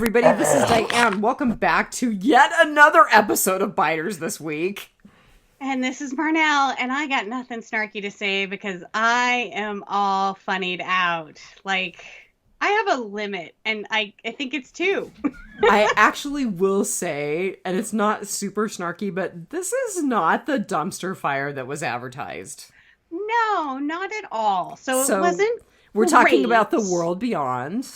everybody. This is Diane. Welcome back to yet another episode of Biters this week. And this is Marnell, and I got nothing snarky to say because I am all funnied out. Like, I have a limit, and I think it's 2. I actually will say, and it's not super snarky, but this is not the dumpster fire that was advertised. No, not at all. So it wasn't We're great. talking about the world beyond.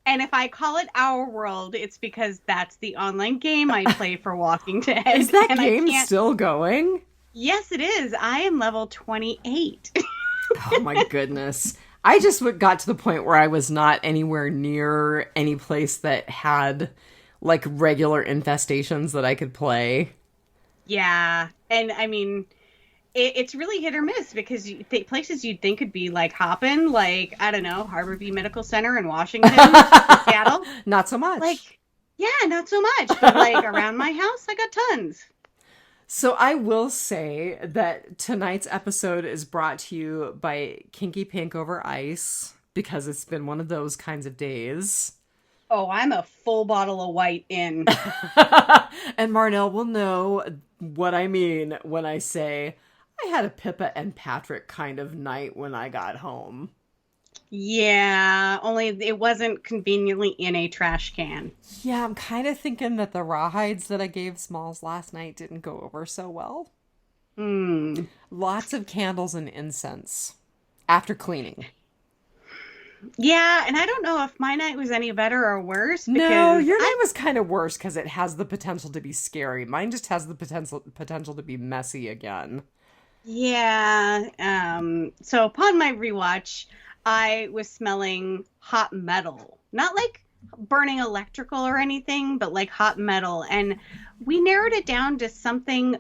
And if I call it Our World, it's because that's the online game I play for Walking Dead. Is that and game still going? Yes, it is. I am level 28. Oh my goodness. I just got to the point where I was not anywhere near any place that had like regular infestations that I could play. Yeah. And I mean, it's really hit or miss because places you'd think could be like hopping, like, I don't know, Harborview Medical Center in Washington, Seattle. Not so much. Like, yeah, not so much. But like around my house, I got tons. So I will say that tonight's episode is brought to you by Kinky Pink Over Ice because it's been one of those kinds of days. Oh, I'm a full bottle of white in. And Marnell will know what I mean when I say I had a Pippa and Patrick kind of night when I got home. Yeah, only it wasn't conveniently in a trash can. Yeah, I'm kind of thinking that the rawhides that I gave Smalls last night didn't go over so well. Lots of candles and incense after cleaning. Yeah, and I don't know if my night was any better or worse. No, your night was kind of worse because it has the potential to be scary. Mine just has the potential to be messy again. Yeah. So upon my rewatch, I was smelling hot metal. Not like burning electrical or anything, but like hot metal. And we narrowed it down to something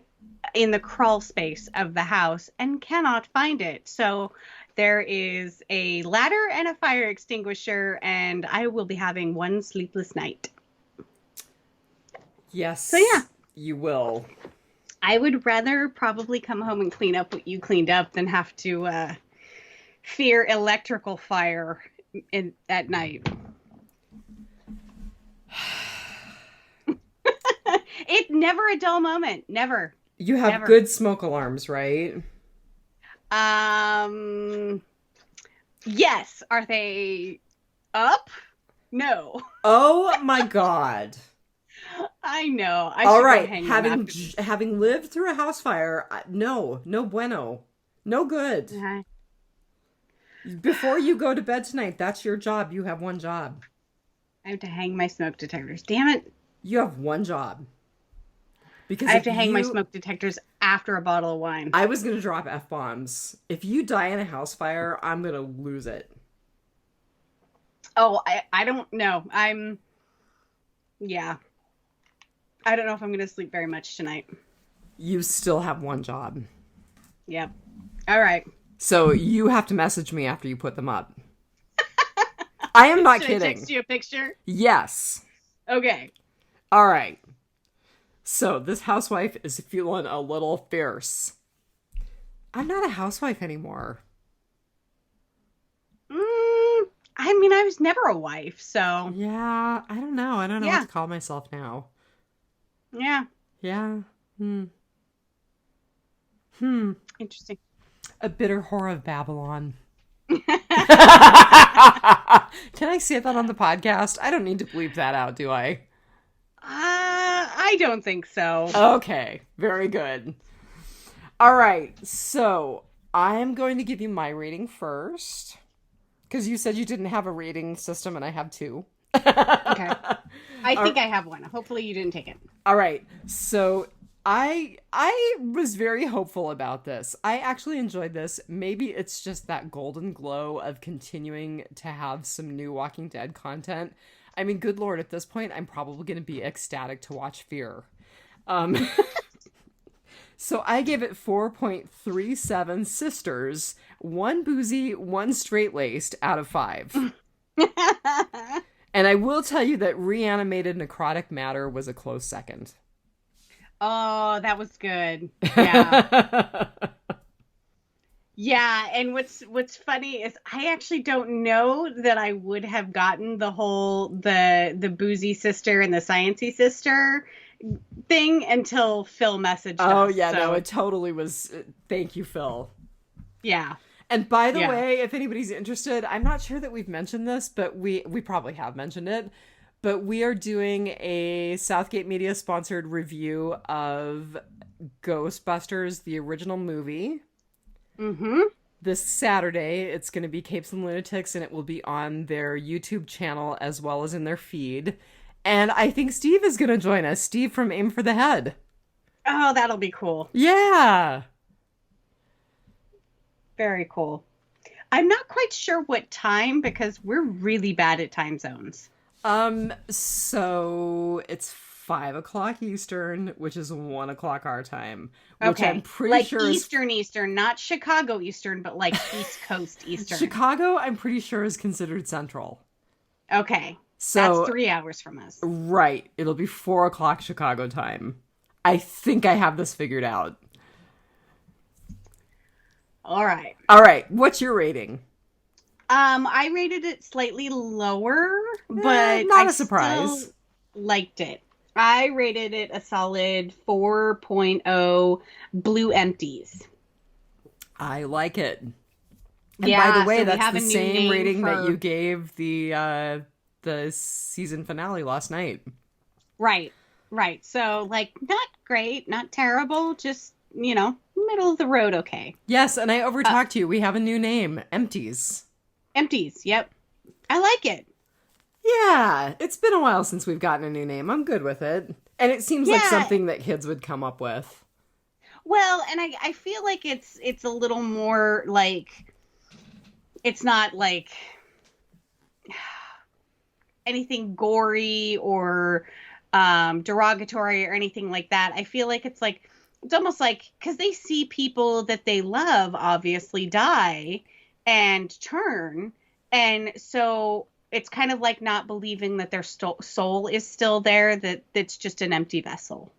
in the crawl space of the house and cannot find it. So there is a ladder and a fire extinguisher, and I will be having one sleepless night. Yes. So yeah. You will. I would rather probably come home and clean up what you cleaned up than have to fear electrical fire at night. It's never a dull moment. Never. You have Never. good smoke alarms, right? Yes. Are they up? No. Oh my God. I know. All right. Having lived through a house fire, no bueno. No good. Before you go to bed tonight, that's your job. You have one job. I have to hang my smoke detectors. Damn it. You have one job. Because I have to hang my smoke detectors after a bottle of wine. I was going to drop F-bombs. If you die in a house fire, I'm going to lose it. Oh, I don't know. Yeah. I don't know if I'm going to sleep very much tonight. You still have one job. Yep. All right. So you have to message me after you put them up. I am not kidding. Should I text you a picture? Yes. Okay. All right. So this housewife is feeling a little fierce. I'm not a housewife anymore. I mean, I was never a wife, so. Yeah, I don't know. I don't know what to call myself now. Yeah. Yeah. Interesting. A bitter whore of Babylon. Can I say that on the podcast? I don't need to bleep that out, do I? I don't think so. Okay, very good. All right, so I'm going to give you my rating first. Because you said you didn't have a rating system, and I have 2. Okay. I think I have one. Hopefully you didn't take it. All right, so I was very hopeful about this. I actually enjoyed this. Maybe it's just that golden glow of continuing to have some new Walking Dead content. I mean, good Lord, at this point, I'm probably going to be ecstatic to watch Fear. So I gave it 4.37 sisters, 1 boozy, 1 straight-laced out of 5. And I will tell you that reanimated necrotic matter was a close second. Oh, that was good. Yeah. Yeah, and what's funny is I actually don't know that I would have gotten the boozy sister and the sciencey sister thing until Phil messaged Oh, us. yeah, no, So it totally was. Thank you, Phil. yeah, And by the yeah. way, if anybody's interested, I'm not sure that we've mentioned this, but we probably have mentioned it. But we are doing a Southgate Media sponsored review of Ghostbusters, the original movie. Mm-hmm. This Saturday, it's going to be Capes and Lunatics, and it will be on their YouTube channel as well as in their feed. And I think Steve is going to join us. Steve from Aim for the Head. Oh, that'll be cool. Yeah. Very cool. I'm not quite sure what time because we're really bad at time zones. So it's 5 o'clock Eastern, which is 1 o'clock our time, which I'm Okay. pretty Like sure is Eastern, not Chicago Eastern, but like East Coast Eastern. Chicago. I'm pretty sure is considered Central. Okay. So That's 3 hours from us. right, it'll be 4 o'clock Chicago time. I think I have this figured out. All right. All right, what's your rating? I rated it slightly lower, but not I a surprise. still liked it. I rated it a solid 4.0 blue empties. I like it. And Yeah, by the way, so we that's have the a new same name rating that for- you gave the season finale last night. Right. So, like, not great, not terrible, just, middle of the road, okay. Yes, and I overtalked you. We have a new name, Empties. Empties, yep. I like it. Yeah, it's been a while since we've gotten a new name. I'm good with it. And it seems like Yeah. something that kids would come up with. Well, and I feel like it's a little more like it's not like anything gory or derogatory or anything like that. I feel like it's almost like because they see people that they love obviously die and turn, and so it's kind of like not believing that their soul is still there, that it's just an empty vessel.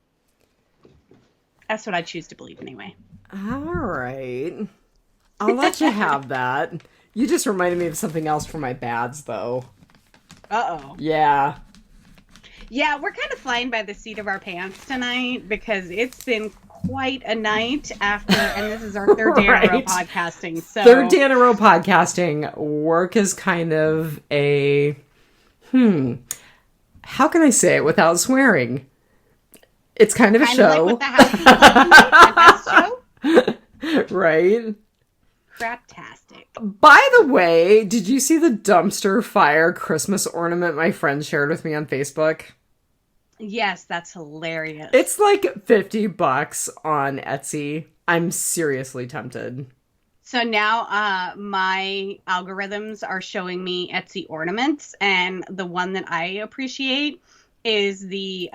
That's what I choose to believe anyway. All right. I'll let you have that. You just reminded me of something else for my bads, though. Uh-oh. Yeah. Yeah, we're kind of flying by the seat of our pants tonight because it's been quite a night after, and this is our third day in a row Right. podcasting. So Third day in a row podcasting. Work is kind of a... How can I say it without swearing? It's kind of a kind show. of like what the house is like tonight, the best show. Right? Craptastic. By the way, did you see the dumpster fire Christmas ornament my friend shared with me on Facebook? Yes, that's hilarious. It's like $50 on Etsy. I'm seriously tempted. So now my algorithms are showing me Etsy ornaments, and the one that I appreciate is the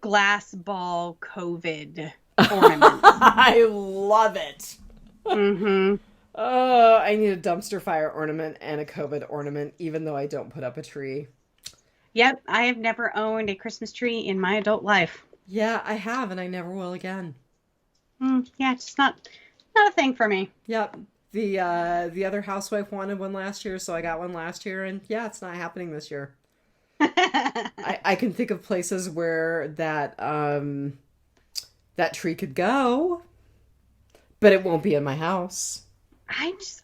glass ball COVID ornament. I love it. Mm-hmm. Oh, I need a dumpster fire ornament and a COVID ornament, even though I don't put up a tree. Yep, I have never owned a Christmas tree in my adult life. Yeah, I have, and I never will again. Yeah, it's just not a thing for me. Yep. The other housewife wanted one last year, so I got one last year, and yeah, it's not happening this year. I can think of places where that tree could go, but it won't be in my house.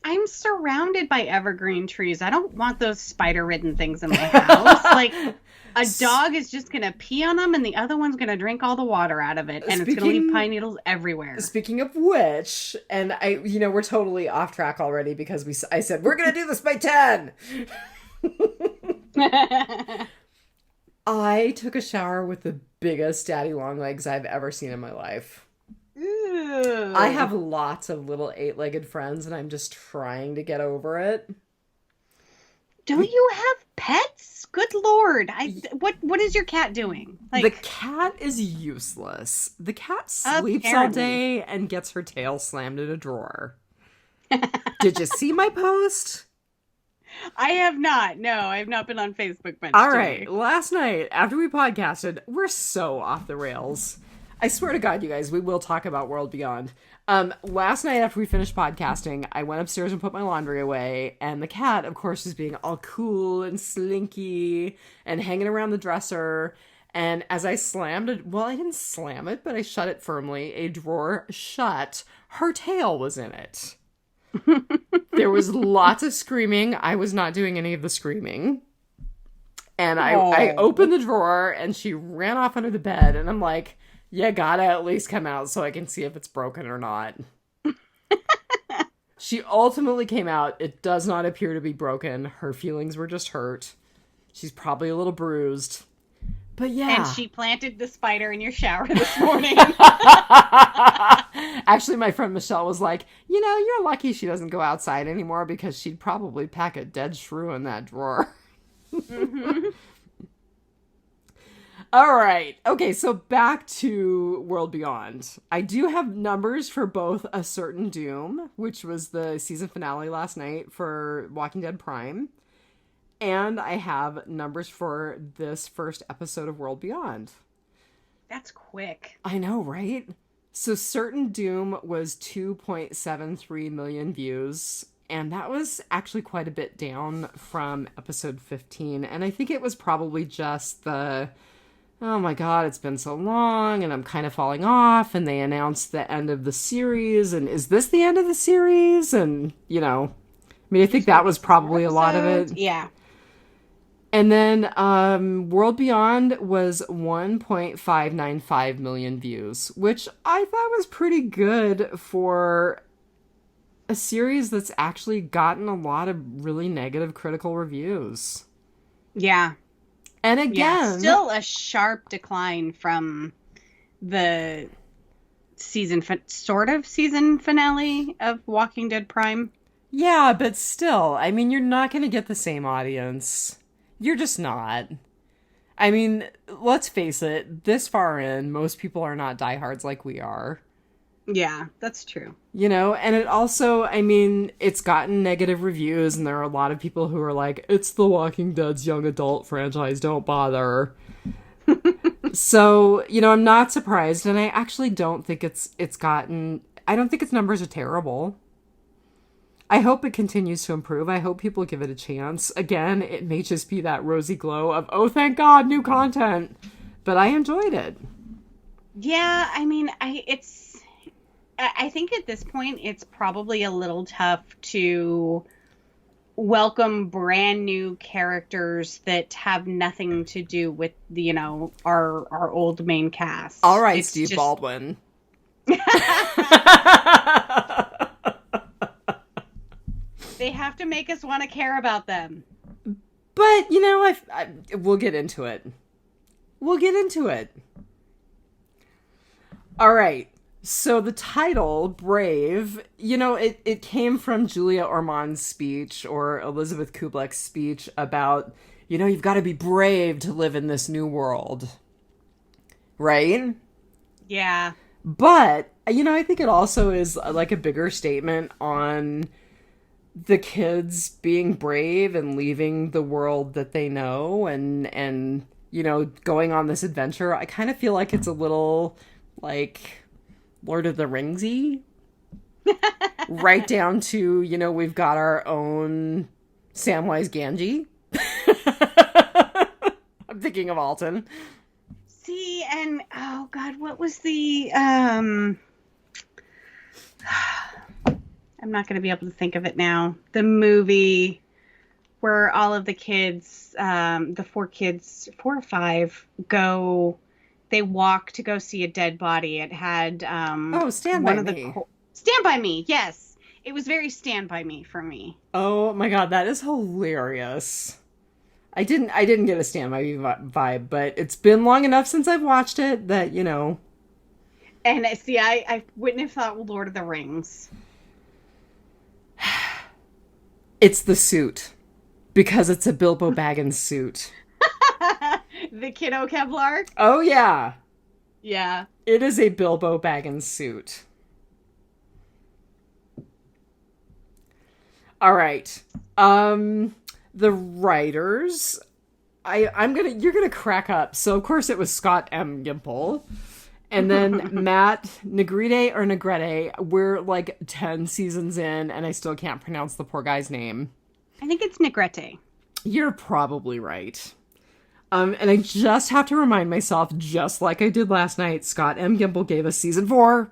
I'm surrounded by evergreen trees. I don't want those spider-ridden things in my house. Like, a dog is just going to pee on them, and the other one's going to drink all the water out of it, and it's going to leave pine needles everywhere. Speaking of which, and we're totally off track already because I said, we're going to do this by 10! I took a shower with the biggest daddy long legs I've ever seen in my life. Ooh. I have lots of little 8-legged friends, and I'm just trying to get over it. Don't you have pets? Good Lord. What is your cat doing? The cat is useless. The cat sleeps all Apparently. day and gets her tail slammed in a drawer. Did you see my post? I have not. No, I have not been on Facebook much All today. right. Last night, after we podcasted, we're so off the rails. I swear to God, you guys, we will talk about World Beyond. Last night after we finished podcasting, I went upstairs and put my laundry away, and the cat, of course, is being all cool and slinky and hanging around the dresser. And as I slammed it, well, I didn't slam it, but I shut it firmly. A drawer shut. Her tail was in it. There was lots of screaming. I was not doing any of the screaming. And I opened the drawer, and she ran off under the bed, and I'm like, you gotta at least come out so I can see if it's broken or not. She ultimately came out. It does not appear to be broken. Her feelings were just hurt. She's probably a little bruised. But yeah. And she planted the spider in your shower this morning. Actually, my friend Michelle was like, you're lucky she doesn't go outside anymore because she'd probably pack a dead shrew in that drawer. Mm-hmm. All right. Okay, so back to World Beyond. I do have numbers for both A Certain Doom, which was the season finale last night for Walking Dead Prime, and I have numbers for this first episode of World Beyond. That's quick. I know, right? So Certain Doom was 2.73 million views, and that was actually quite a bit down from episode 15, and I think it was probably just the, oh my God, it's been so long, and I'm kind of falling off, and they announced the end of the series, and is this the end of the series? And, I think that was probably a lot of it. Yeah. And then World Beyond was 1.595 million views, which I thought was pretty good for a series that's actually gotten a lot of really negative critical reviews. Yeah. And again, still a sharp decline from the season finale of Walking Dead Prime. Yeah, but still, I mean, you're not going to get the same audience. You're just not. I mean, let's face it, this far in, most people are not diehards like we are. Yeah, that's true. And it also, I mean, it's gotten negative reviews, and there are a lot of people who are like, it's The Walking Dead's young adult franchise, don't bother. So, I'm not surprised, and I actually don't think I don't think its numbers are terrible. I hope it continues to improve. I hope people give it a chance. Again, it may just be that rosy glow of, oh, thank God, new content. But I enjoyed it. Yeah, I mean, I think at this point, it's probably a little tough to welcome brand new characters that have nothing to do with, our old main cast. All right, it's Steve Baldwin. They have to make us want to care about them. But, we'll get into it. All right. So the title, Brave, it came from Julia Ormond's speech, or Elizabeth Kublek's speech about, you've got to be brave to live in this new world. Right? Yeah. But, I think it also is like a bigger statement on the kids being brave and leaving the world that they know and going on this adventure. I kind of feel like it's a little like Lord of the Ringsy. Right down to, we've got our own Samwise Gamgee. I'm thinking of Alton. See, and oh God, what was the I'm not going to be able to think of it now. The movie where all of the kids, the 4 or 5, they walk to go see a dead body. It had Stand By Me. Stand By Me, yes. It was very Stand By Me for me. Oh my God, that is hilarious. I didn't get a Stand By Me vibe, but it's been long enough since I've watched it that, And see, I wouldn't have thought Lord of the Rings. It's the suit. Because it's a Bilbo Baggins suit. The kiddo Kevlar? Oh, yeah. Yeah. It is a Bilbo Baggins suit. All right. The writers, you're gonna crack up. So, of course, it was Scott M. Gimple. And then Matt Negrete, we're like 10 seasons in, and I still can't pronounce the poor guy's name. I think it's Negrete. You're probably right. And I just have to remind myself, just like I did last night, Scott M. Gimple gave us season 4.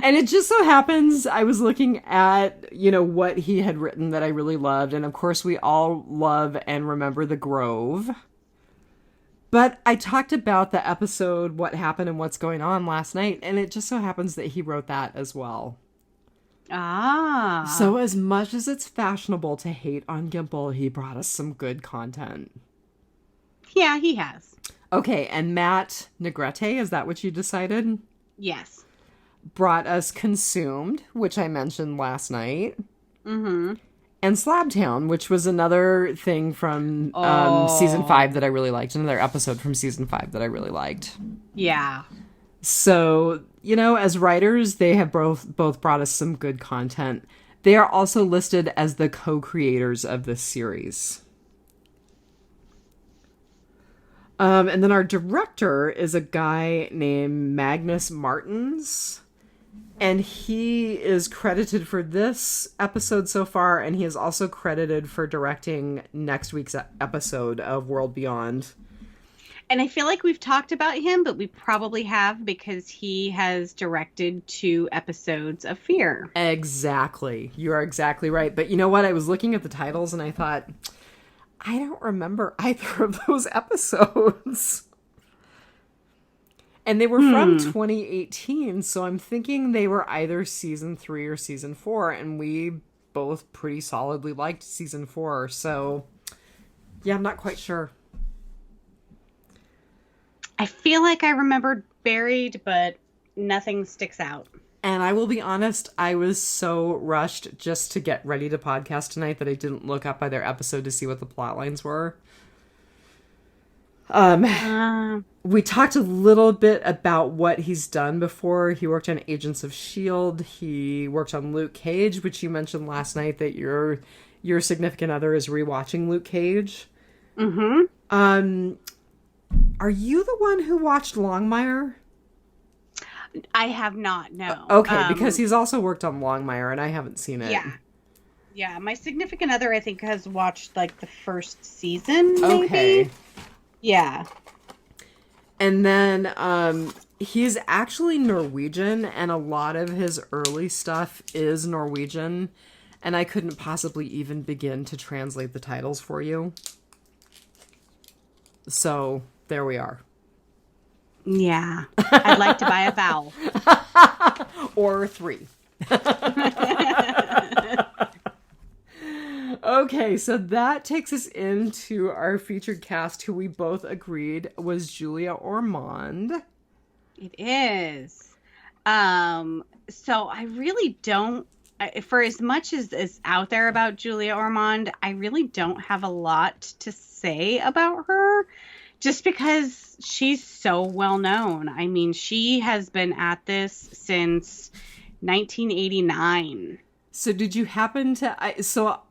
And it just so happens I was looking at, what he had written that I really loved. And of course, we all love and remember The Grove. But I talked about the episode, What Happened and What's Going On last night. And it just so happens that he wrote that as well. Ah. So as much as it's fashionable to hate on Gimple, he brought us some good content. Yeah, he has. Okay, and Matt Negrete, is that what you decided? Yes. Brought us Consumed, which I mentioned last night. Mm-hmm. And Slabtown, which was another thing from season 5 that I really liked. Another episode from season 5 that I really liked. Yeah. So, as writers, they have both brought us some good content. They are also listed as the co-creators of this series. And then our director is a guy named Magnus Martins. And he is credited for this episode so far, and he is also credited for directing next week's episode of World Beyond. And I feel like we've talked about him, but we probably have because he has directed 2 episodes of Fear. Exactly. You are exactly right. But you know what? I was looking at the titles and I thought, I don't remember either of those episodes. And they were from 2018, so I'm thinking they were either season 3 or season 4, and we both pretty solidly liked season 4, so yeah, I'm not quite sure. I feel like I remembered Buried, but nothing sticks out. And I will be honest, I was so rushed just to get ready to podcast tonight that I didn't look up either episode to see what the plot lines were. We talked a little bit about what he's done before. He worked on Agents of S.H.I.E.L.D. He worked on Luke Cage, which you mentioned last night that your significant other is rewatching Luke Cage. Mm-hmm. Are you the one who watched Longmire? I have not, no. Okay, because he's also worked on Longmire, and I haven't seen it. Yeah. Yeah, my significant other, I think, has watched, like, the first season, maybe? Okay. Yeah. And then he's actually Norwegian, and a lot of his early stuff is Norwegian, and I couldn't possibly even begin to translate the titles for you. So, there we are. Yeah. I'd like to buy a vowel. Or 3. Okay, so that takes us into our featured cast, who we both agreed was Julia Ormond. It is. So I really don't, for as much as is out there about Julia Ormond, I really don't have a lot to say about her, just because she's so well known. I mean, she has been at this since 1989. So did you happen to...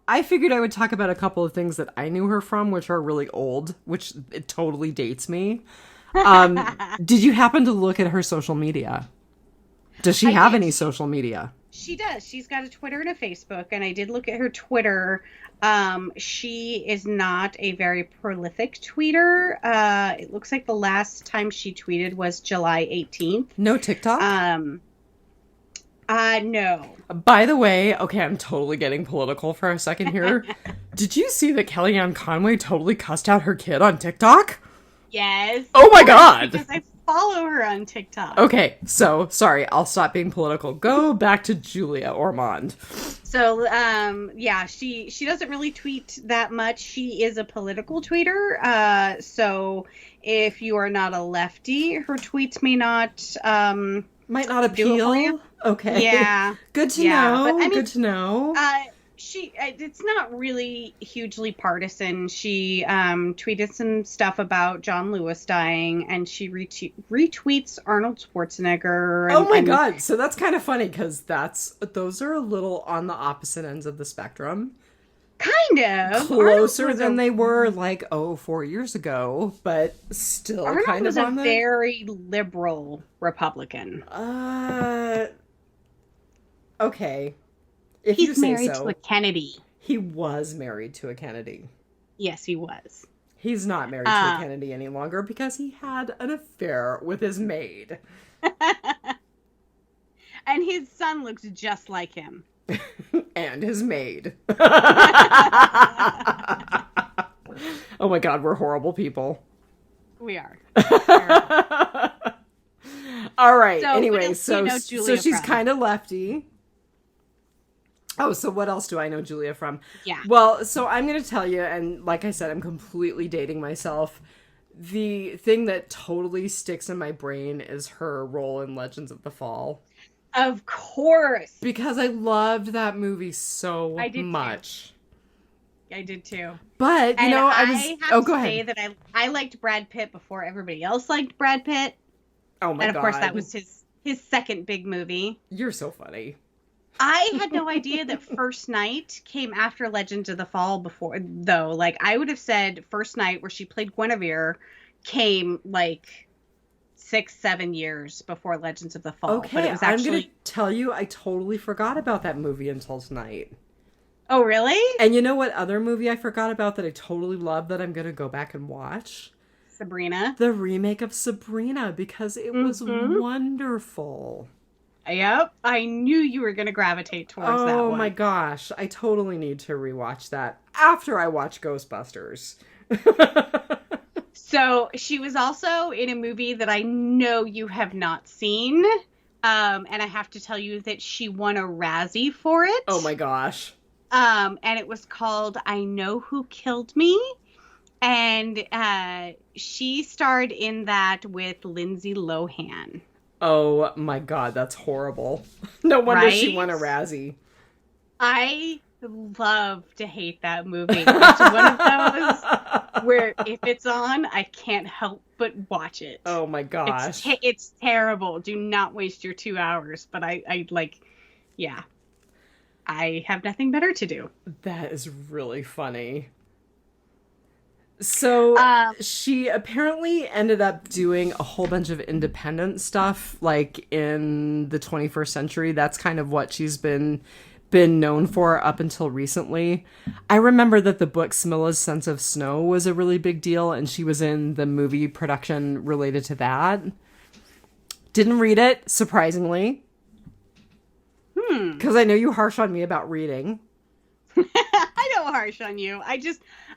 I figured I would talk about a couple of things that I knew her from, which are really old, which it totally dates me. Did you happen to look at her social media? Does she have any social media? She does. She's got a Twitter and a Facebook, and I did look at her Twitter. She is not a very prolific tweeter. It looks like the last time she tweeted was July 18th. No TikTok? No. By the way, okay, I'm totally getting political for a second here. Did you see that Kellyanne Conway totally cussed out her kid on TikTok? Yes. Oh my god! Because I follow her on TikTok. Okay, so, sorry, I'll stop being political. Go back to Julia Ormond. So, yeah, she doesn't really tweet that much. She is a political tweeter. So if you are not a lefty, her tweets may not, might not appeal. Okay. Yeah. Good to know. But, I mean, good to know. It's not really hugely partisan. She tweeted some stuff about John Lewis dying, and she retweets Arnold Schwarzenegger. Oh my god! So that's kind of funny because those are a little on the opposite ends of the spectrum. Kind of. Closer than they were, like, 4 years ago, but still Arnold kind was of a on the... very liberal Republican. Okay. If you He's say married to so. a Kennedy. He was married to a Kennedy. Yes, he was. He's not married to a Kennedy any longer because he had an affair with his maid. And his son looks just like him. And his maid. Oh my god, we're horrible people. We are. All right. So anyway, so Julia she's from? kind of lefty. Oh, so what else do I know Julia from? Yeah. Well, so I'm going to tell you, and like I said, I'm completely dating myself. The thing that totally sticks in my brain is her role in Legends of the Fall. Of course. Because I loved that movie so much. I did too. But, you know, I was... have go to ahead. say that I liked Brad Pitt before everybody else liked Brad Pitt. Oh my god. And of course that was his second big movie. You're so funny. I had no idea that First Night came after Legends of the Fall before, though. Like, I would have said First Night, where she played Guinevere, came, like, 6-7 years before Legends of the Fall. Okay, but it was actually... I'm going to tell you, I totally forgot about that movie until tonight. Oh, really? And you know what other movie I forgot about that I totally love that I'm going to go back and watch? Sabrina. The remake of Sabrina, because it was wonderful. Yep, I knew you were going to gravitate towards that one. Oh my gosh, I totally need to rewatch that after I watch Ghostbusters. So she was also in a movie that I know you have not seen, and I have to tell you that she won a Razzie for it. Oh my gosh. And it was called I Know Who Killed Me, and she starred in that with Lindsay Lohan. Oh my god, that's horrible. No wonder she Right? won a Razzie. I love to hate that movie. It's one of those where if it's on, I can't help but watch it. Oh my gosh. It's terrible. Do not waste your 2 hours. But I have nothing better to do. That is really funny. So she apparently ended up doing a whole bunch of independent stuff, like in the 21st century. That's kind of what she's been known for up until recently. I remember that the book Smilla's Sense of Snow was a really big deal, and she was in the movie production related to that. Didn't read it, surprisingly. Because I know you harsh on me about reading. I don't harsh on you.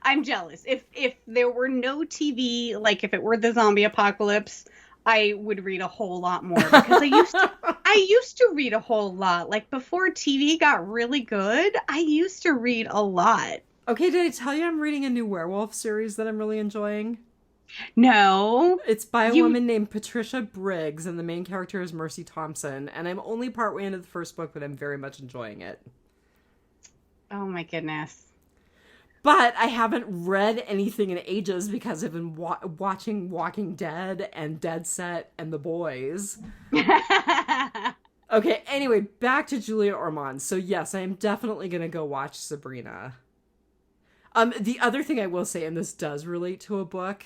I'm jealous. If there were no TV, like if it were the zombie apocalypse, I would read a whole lot more, because I used to read a whole lot. Like before TV got really good, I used to read a lot. Okay, did I tell you I'm reading a new werewolf series that I'm really enjoying? No. It's by a woman named Patricia Briggs, and the main character is Mercy Thompson, and I'm only partway into the first book, but I'm very much enjoying it. Oh my goodness. But I haven't read anything in ages because I've been watching Walking Dead and Dead Set and The Boys. Okay, anyway, back to Julia Ormond. So yes, I am definitely going to go watch Sabrina. The other thing I will say, and this does relate to a book.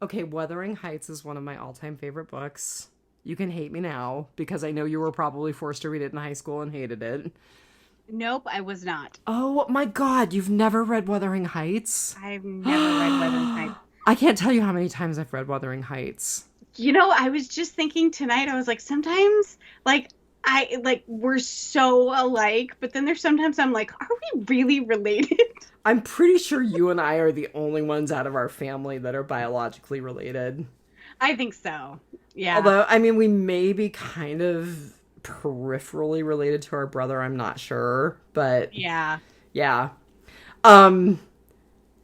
Okay, Wuthering Heights is one of my all-time favorite books. You can hate me now, because I know you were probably forced to read it in high school and hated it. Nope, I was not. Oh my god, you've never read Wuthering Heights? I've never read Wuthering Heights. I can't tell you how many times I've read Wuthering Heights. You know, I was just thinking tonight, I was like, sometimes, we're so alike, but then there's sometimes I'm like, are we really related? I'm pretty sure you and I are the only ones out of our family that are biologically related. I think so. Yeah. Although, I mean, we may be kind of peripherally related to our brother, I'm not sure, but yeah.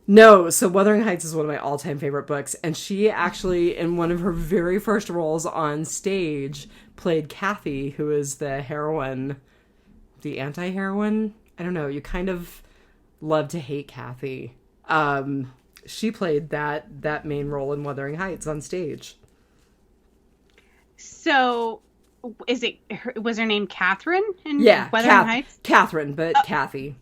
No, so Wuthering Heights is one of my all-time favorite books, and she actually, in one of her very first roles on stage, played Kathy, who is the heroine, the anti-heroine. I don't know, you kind of love to hate Kathy. She played that main role in Wuthering Heights on stage. So was her name Catherine in Yeah, Wuthering Heights? Catherine, but Kathy.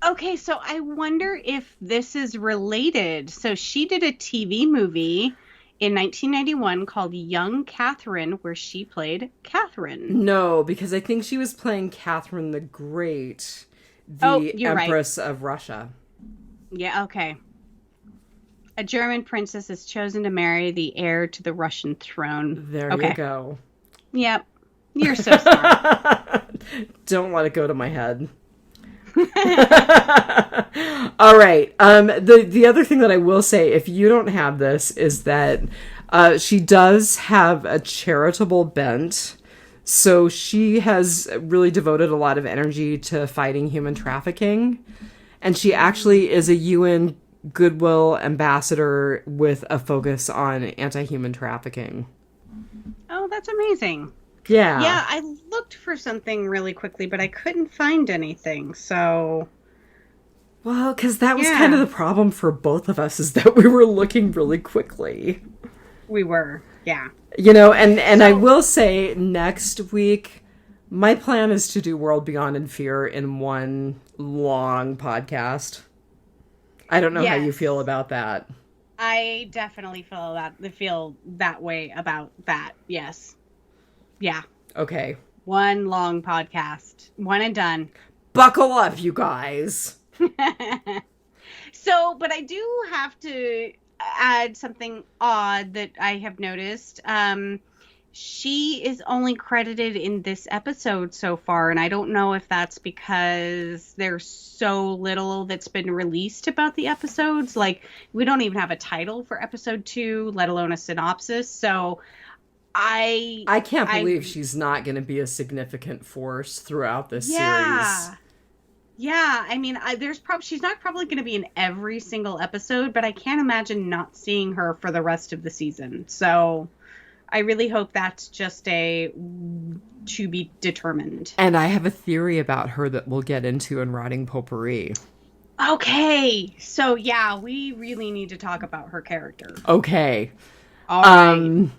Okay, so I wonder if this is related. So she did a TV movie in 1991 called Young Catherine, where she played Catherine. No, because I think she was playing Catherine the Great, Oh, the you're right. Empress of Russia. Yeah, okay. A German princess is chosen to marry the heir to the Russian throne. There Okay. you go. Yep. You're so smart. Don't let it go to my head. All right. The other thing that I will say, if you don't have this, is that she does have a charitable bent. So she has really devoted a lot of energy to fighting human trafficking. And she actually is a UN Goodwill ambassador with a focus on anti-human trafficking. Oh, that's amazing. Yeah. Yeah, I looked for something really quickly, but I couldn't find anything. So, Well, because that was kind of the problem for both of us, is that we were looking really quickly. we were. Yeah. You know, and I will say next week, my plan is to do World Beyond and Fear in one long podcast. I don't know how you feel about that. I definitely feel that way about that. Yes. Yeah. Okay. One long podcast. One and done. Buckle up, you guys. So, but I do have to add something odd that I have noticed. She is only credited in this episode so far, and I don't know if that's because there's so little that's been released about the episodes. Like, we don't even have a title for episode 2, let alone a synopsis. So I can't believe she's not going to be a significant force throughout this series. Yeah, I mean, she's not probably going to be in every single episode, but I can't imagine not seeing her for the rest of the season. So I really hope that's just a to be determined. And I have a theory about her that we'll get into in Rotting Potpourri. Okay, so yeah, we really need to talk about her character. Okay. All right.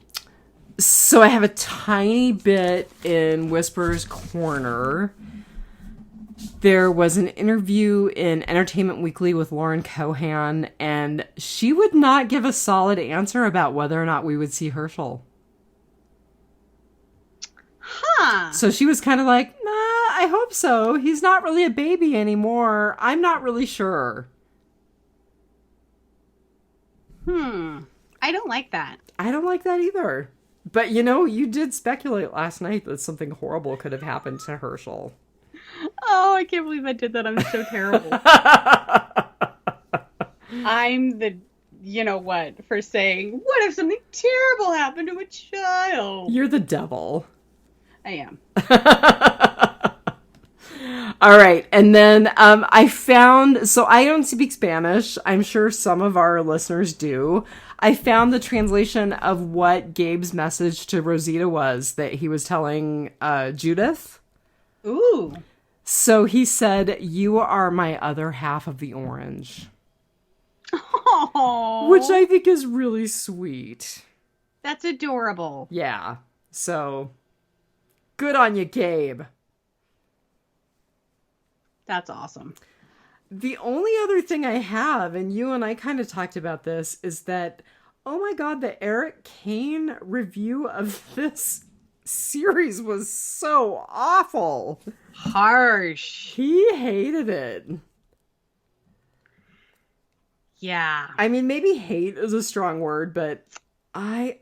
So I have a tiny bit in Whisper's Corner. There was an interview in Entertainment Weekly with Lauren Cohan, and she would not give a solid answer about whether or not we would see Herschel. Huh. So she was kind of like, nah, I hope so. He's not really a baby anymore. I'm not really sure. I don't like that. I don't like that either. But, you know, you did speculate last night that something horrible could have happened to Herschel. Oh, I can't believe I did that. I'm so terrible. I'm the, you know what, for saying, what if something terrible happened to a child? You're the devil. I am. All right. And then I found, so I don't speak Spanish. I'm sure some of our listeners do. I found the translation of what Gabe's message to Rosita was that he was telling Judith. Ooh. So he said, "You are my other half of the orange." Oh. Which I think is really sweet. That's adorable. Yeah. So, good on you, Gabe. That's awesome. The only other thing I have, and you and I kind of talked about this, is that, oh my god, the Eric Kane review of this series was so awful. Harsh. He hated it. Yeah. I mean, maybe hate is a strong word, but I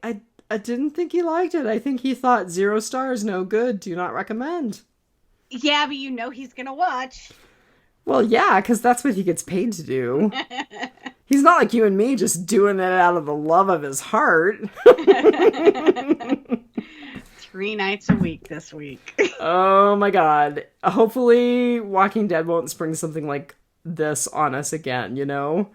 didn't think he liked it. I think he thought 0 stars, no good, do not recommend. Yeah, but you know he's gonna watch. Well, yeah, because that's what he gets paid to do. He's not like you and me just doing it out of the love of his heart. 3 nights a week this week. Oh my god. Hopefully Walking Dead won't spring something like this on us again, you know?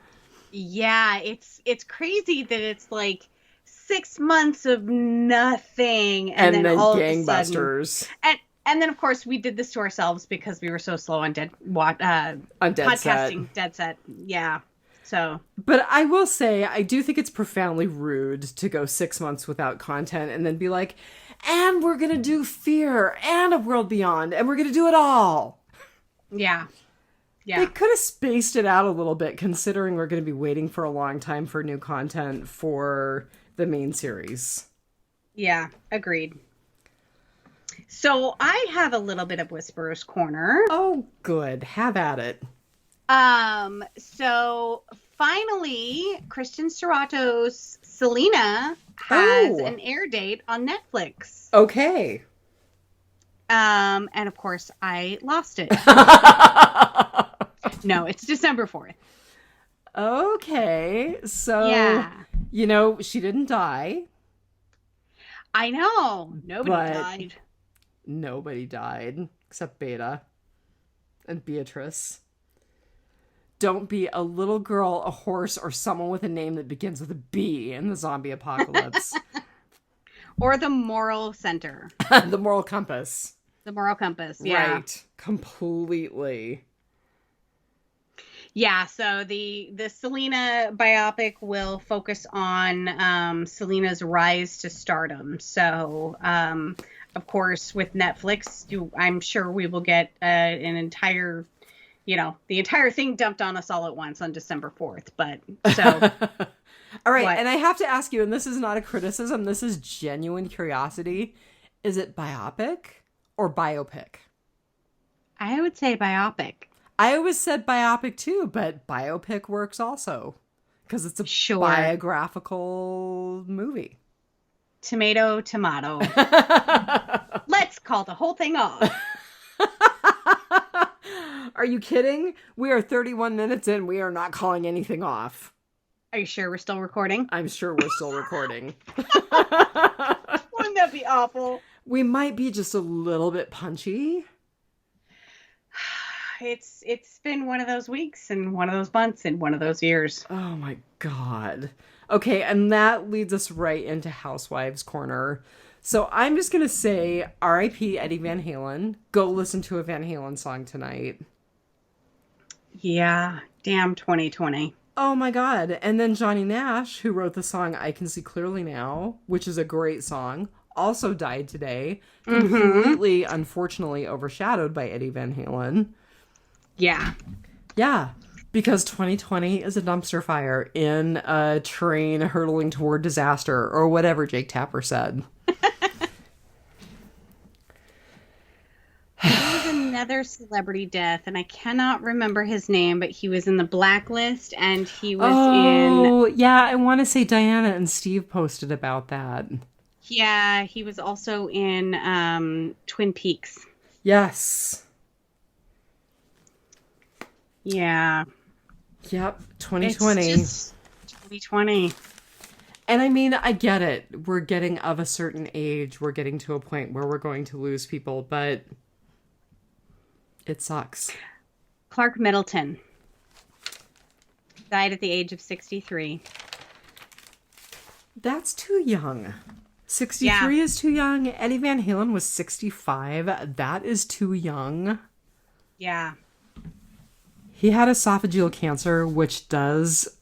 Yeah, it's crazy that it's like 6 months of nothing and then all gangbusters. Of a sudden, and then of course we did this to ourselves because we were so slow on podcasting Dead Set. Yeah. So, but I will say, I do think it's profoundly rude to go 6 months without content and then be like, and we're going to do Fear and A World Beyond, and we're going to do it all. Yeah. They could have spaced it out a little bit, considering we're going to be waiting for a long time for new content for the main series. Yeah, agreed. So I have a little bit of Whisperer's Corner. Oh, good. Have at it. So finally, Kristen Serrato's Selena has an air date on Netflix. Okay. And of course, I lost it. No, it's December 4th. Okay. So, she didn't die. I know. Nobody died except Beta and Beatrice. Don't be a little girl, a horse, or someone with a name that begins with a B in the zombie apocalypse. Or the moral center. The moral compass. The moral compass, yeah. Right. Completely. Yeah, so the Selena biopic will focus on Selena's rise to stardom. So, of course, with Netflix, I'm sure we will get an entire, the entire thing dumped on us all at once on December 4th. But so. All right, and I have to ask you, and this is not a criticism, this is genuine curiosity. Is it biopic or biopic? I would say biopic. I always said biopic too, but biopic works also because it's a biographical movie. Tomato. Let's call the whole thing off. Are you kidding? We are 31 minutes in. We are not calling anything off. Are you sure we're still recording? I'm sure we're still recording. Wouldn't that be awful? We might be just a little bit punchy. It's been one of those weeks and one of those months and one of those years. Oh my God. Okay, and that leads us right into Housewives Corner. So I'm just going to say R.I.P. Eddie Van Halen. Go listen to a Van Halen song tonight. Yeah, damn 2020. Oh my God. And then Johnny Nash, who wrote the song I Can See Clearly Now, which is a great song, also died today. Completely, unfortunately, overshadowed by Eddie Van Halen. Yeah. Yeah. Because 2020 is a dumpster fire in a train hurtling toward disaster, or whatever Jake Tapper said. There was another celebrity death, and I cannot remember his name, but he was in the Blacklist, and he was in... Oh, yeah, I want to say Diana and Steve posted about that. Yeah, he was also in Twin Peaks. Yes. Yeah. Yep, 2020. It's just 2020. And I mean, I get it. We're getting of a certain age. We're getting to a point where we're going to lose people, but it sucks. Clark Middleton died at the age of 63. That's too young. 63 is too young. Eddie Van Halen was 65. That is too young. Yeah. He had esophageal cancer, which does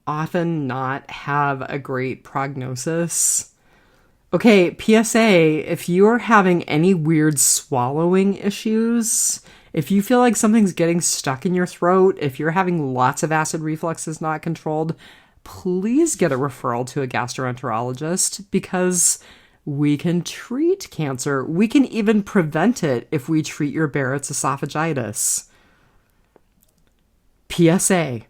often not have a great prognosis. Okay, PSA, if you are having any weird swallowing issues, if you feel like something's getting stuck in your throat, if you're having lots of acid reflux not controlled, please get a referral to a gastroenterologist because we can treat cancer. We can even prevent it if we treat your Barrett's esophagitis. PSA.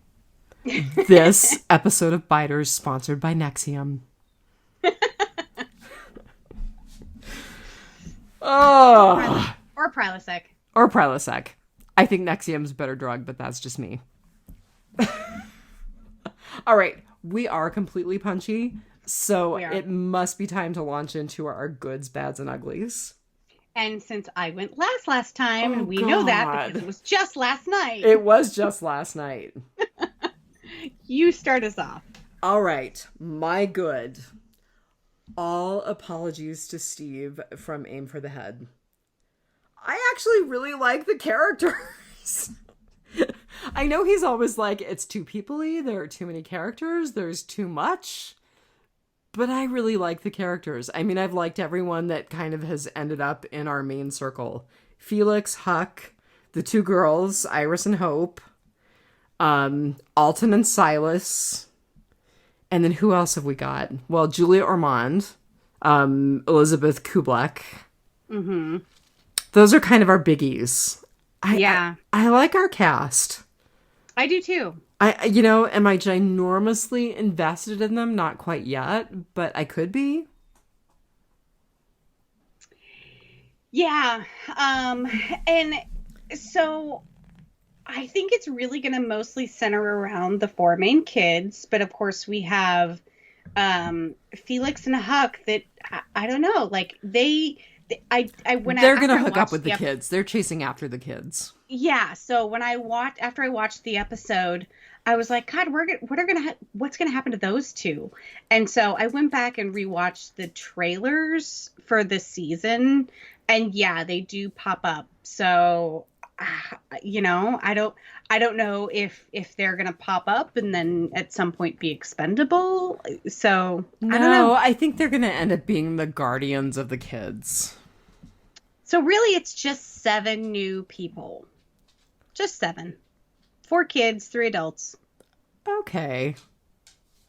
This episode of Biters sponsored by Nexium. Oh. Or Prilosec. Or Prilosec. I think Nexium's a better drug, but that's just me. All right. We are completely punchy, so it must be time to launch into our goods, bads, and uglies. And since I went last time, and we know that because it was just last night. It was just last night. You start us off. All right. My good. All apologies to Steve from Aim for the Head. I actually really like the characters. I know he's always like, it's too people-y, there are too many characters, there's too much. But I really like the characters. I mean, I've liked everyone that kind of has ended up in our main circle. Felix, Huck, the two girls, Iris and Hope, Alton and Silas, and then who else have we got? Well, Julia Ormond, Elizabeth Kublek. Mm-hmm. Those are kind of our biggies. Yeah. I like our cast. I do too. Am I ginormously invested in them? Not quite yet, but I could be. Yeah. And so I think it's really going to mostly center around the four main kids, but of course we have Felix and Huck that I don't know, like they're gonna hook up with the kids. They're chasing after the kids. Yeah. So after I watched the episode, I was like, God, what's gonna happen to those two? And so I went back and rewatched the trailers for this season, and yeah, they do pop up. So, I don't know if they're gonna pop up and then at some point be expendable. So no, I don't know. I think they're gonna end up being the guardians of the kids. So really, it's just 7 new people. Just 7. 4 kids, 3 adults. Okay.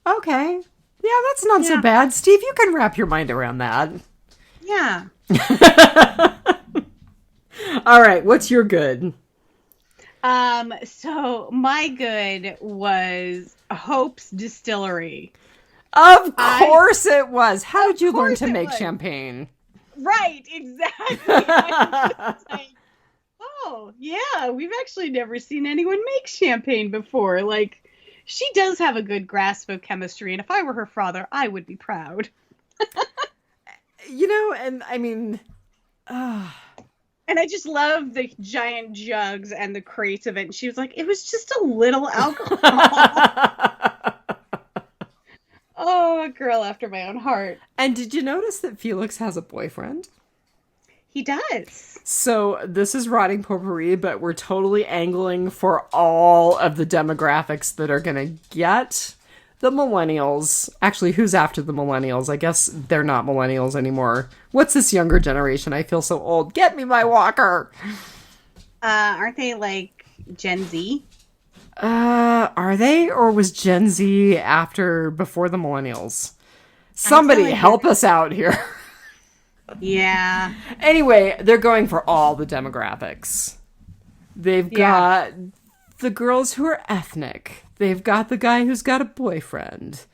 Yeah, that's not so bad. Steve, you can wrap your mind around that. Yeah. All right, what's your good? So my good was Hope's Distillery. Of course it was. How did you learn to make champagne? Right, exactly. I was just like, oh, yeah, we've actually never seen anyone make champagne before. Like, she does have a good grasp of chemistry, and if I were her father, I would be proud. And I mean... And I just love the giant jugs and the crates of it. And she was like, it was just a little alcohol. Oh, a girl after my own heart. And did you notice that Felix has a boyfriend? He does. So this is Rotting Potpourri, but we're totally angling for all of the demographics that are going to get the millennials. Actually, who's after the millennials? I guess they're not millennials anymore. What's this younger generation? I feel so old. Get me my walker. Aren't they like Gen Z? Are they? Or was Gen Z before the millennials? Somebody help us out here. Yeah. Anyway, they're going for all the demographics. They've got the girls who are ethnic. They've got the guy who's got a boyfriend.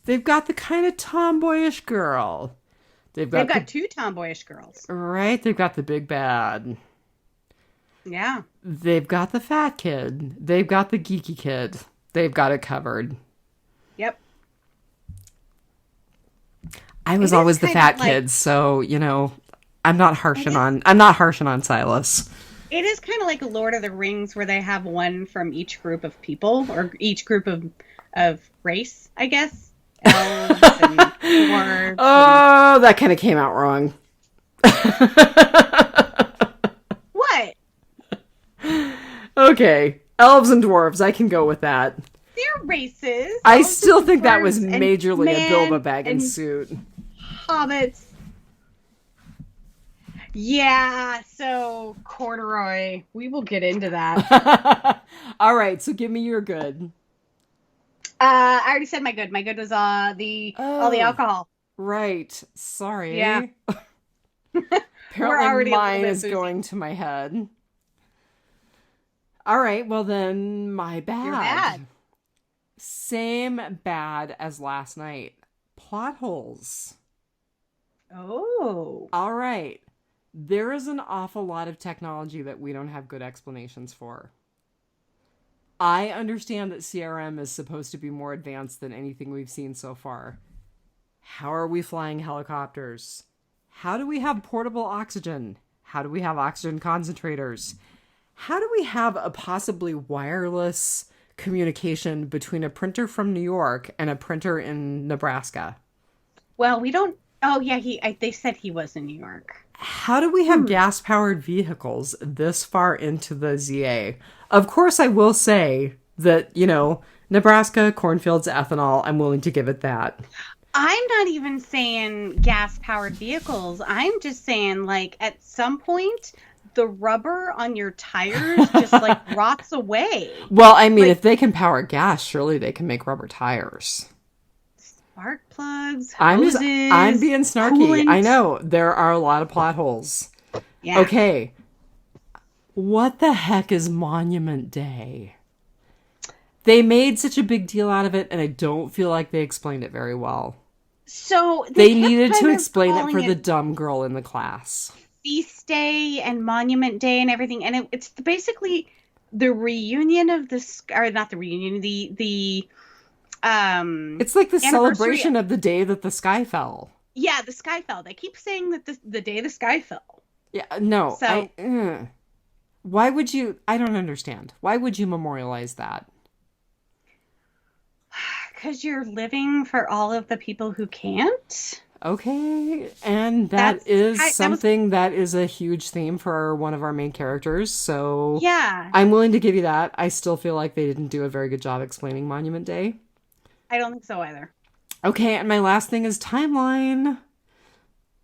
They've got the kind of tomboyish girl. They've got 2 tomboyish girls. Right? They've got the big bad. Yeah. They've got the fat kid. They've got the geeky kid. They've got it covered. Yep. I was always the fat kid, so, I'm not harshing on Silas. It is kind of like Lord of the Rings, where they have one from each group of people, or each group of race, I guess. Elves and dwarves. Oh, that kind of came out wrong. What? Okay. Elves and dwarves, I can go with that. They're races. I still think that was majorly a Bilbo Baggins suit. Hobbits. Yeah, so corduroy. We will get into that. All right, so give me your good. I already said my good. My good was all the alcohol. Right. Sorry. Yeah. Apparently mine is going to my head. All right, well then, my bad. You're bad. Same bad as last night. Plot holes. Oh. All right. There is an awful lot of technology that we don't have good explanations for. I understand that CRM is supposed to be more advanced than anything we've seen so far. How are we flying helicopters? How do we have portable oxygen? How do we have oxygen concentrators? How do we have a possibly wireless communication between a printer from New York and a printer in Nebraska? Well, we don't... Oh, yeah, they said he was in New York. How do we have gas-powered vehicles this far into the ZA? Of course, I will say that, Nebraska, cornfields, ethanol, I'm willing to give it that. I'm not even saying gas-powered vehicles. I'm just saying, like, at some point, the rubber on your tires just like rots away. Well, I mean, Like, if they can power gas, surely they can make rubber tires. spark plugs, I'm hoses, being snarky. I coolant. know there are a lot of plot holes. Yeah. Okay. What the heck is Monument Day? They made such a big deal out of it, and I don't feel like they explained it very well. So They kept needed to kind of explain it calling for the dumb girl in the class. Feast Day and Monument Day and everything, and it's basically the reunion of or not the reunion, the It's like the anniversary. celebration of the day that the sky fell. Yeah, the sky fell. They keep saying that the day the sky fell. Yeah, no, So why would you? I don't understand. Why would you memorialize that? because you're living for all of the people who can't. Okay, and That's that is that was something that is a huge theme for one of our main characters, so yeah. I'm willing to give you that. I still feel like they didn't do a very good job explaining Monument Day. I don't think so either. Okay, and my last thing is timeline.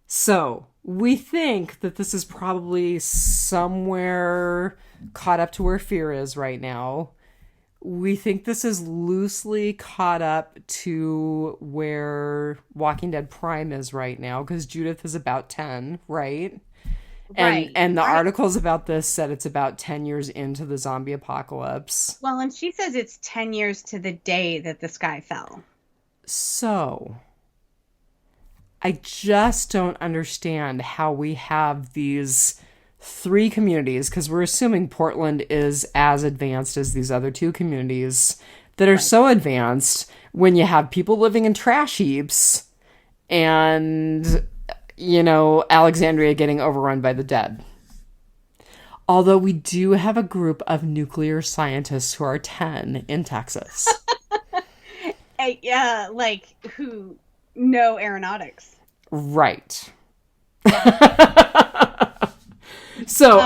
So, we think that this is probably somewhere caught up to where Fear is right now. We think this is loosely caught up to where Walking Dead Prime is right now, because Judith is about 10, right? Right. And the Right. articles about this said it's about 10 years into the zombie apocalypse. Well, and she says it's 10 years to the day that the sky fell. So, I just don't understand how we have these three communities, because we're assuming Portland is as advanced as these other two communities that are Right. so advanced, when you have people living in trash heaps and, Alexandria getting overrun by the dead. Although we do have a group of nuclear scientists who are 10 in Texas. Yeah, like who know aeronautics. Right. So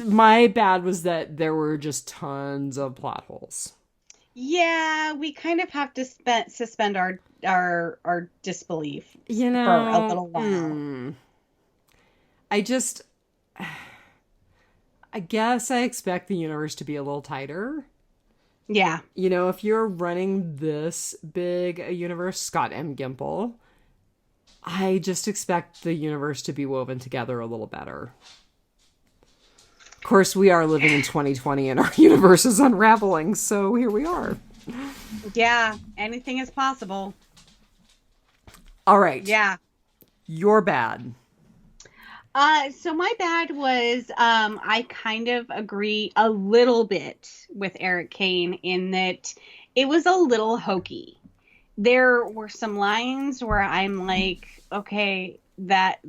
my bad was that there were just tons of plot holes. Yeah, we kind of have to suspend our disbelief for a little while. I guess I expect the universe to be a little tighter. Yeah. If you're running this big a universe, Scott M. Gimple, I just expect the universe to be woven together a little better. Of course, we are living in 2020 and our universe is unraveling, so here we are. Yeah, anything is possible. All right. Yeah. You're bad. So my bad was I kind of agree a little bit with Eric Kane in that it was a little hokey. There were some lines where I'm like, okay, that's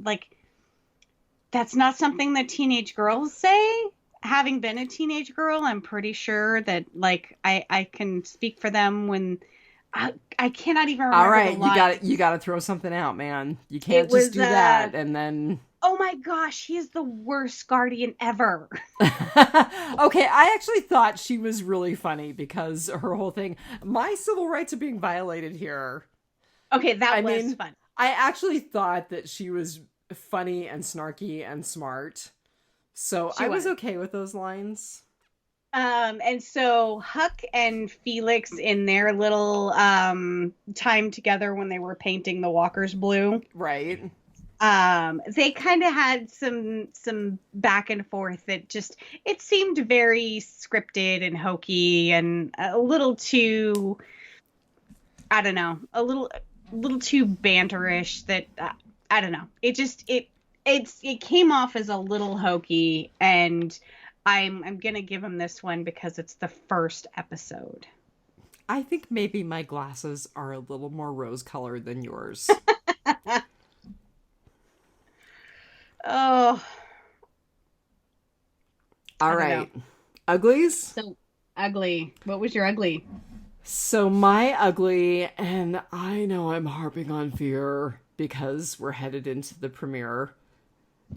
not something that teenage girls say. Having been a teenage girl, I'm pretty sure that I can speak for them when I cannot even remember. All right, the lines. you got to throw something out, man. You can't just do that and then. Oh my gosh, he is the worst guardian ever. Okay, I actually thought she was really funny because her whole thing, my civil rights are being violated here. Okay, that was fun. I actually thought that she was funny and snarky and smart. So I was okay with those lines. And so Huck and Felix in their little time together when they were painting the walkers blue. Right. They kind of had some back and forth that just, it seemed very scripted and hokey and a little too, I don't know, a little too banterish that, I don't know. It came off as a little hokey, and I'm going to give him this one because it's the first episode. I think maybe my glasses are a little more rose-colored than yours. Oh. All right. Uglies? So, ugly. What was your ugly? So my ugly, and I know I'm harping on Fear because we're headed into the premiere.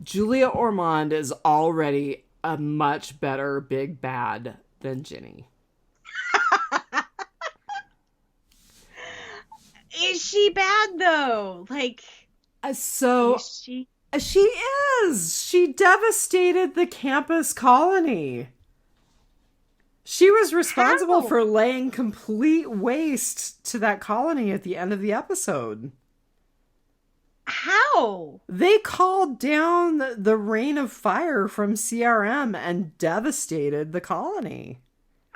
Julia Ormond is already a much better big bad than Ginny. Is she bad though? So is she? She is. She devastated the campus colony. She was responsible How? for laying complete waste to that colony at the end of the episode. How? They called down the rain of fire from CRM and devastated the colony.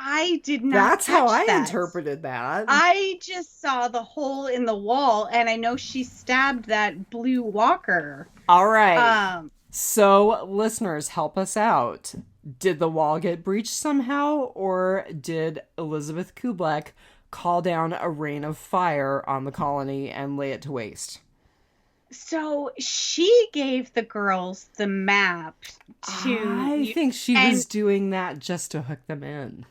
I did not That's how catch I that. interpreted that. I just saw the hole in the wall, and I know she stabbed that blue walker. All right. So, listeners, help us out. Did the wall get breached somehow, or did Elizabeth Kublek call down a rain of fire on the colony and lay it to waste? So she gave the girls the map to... I think she was doing that just to hook them in.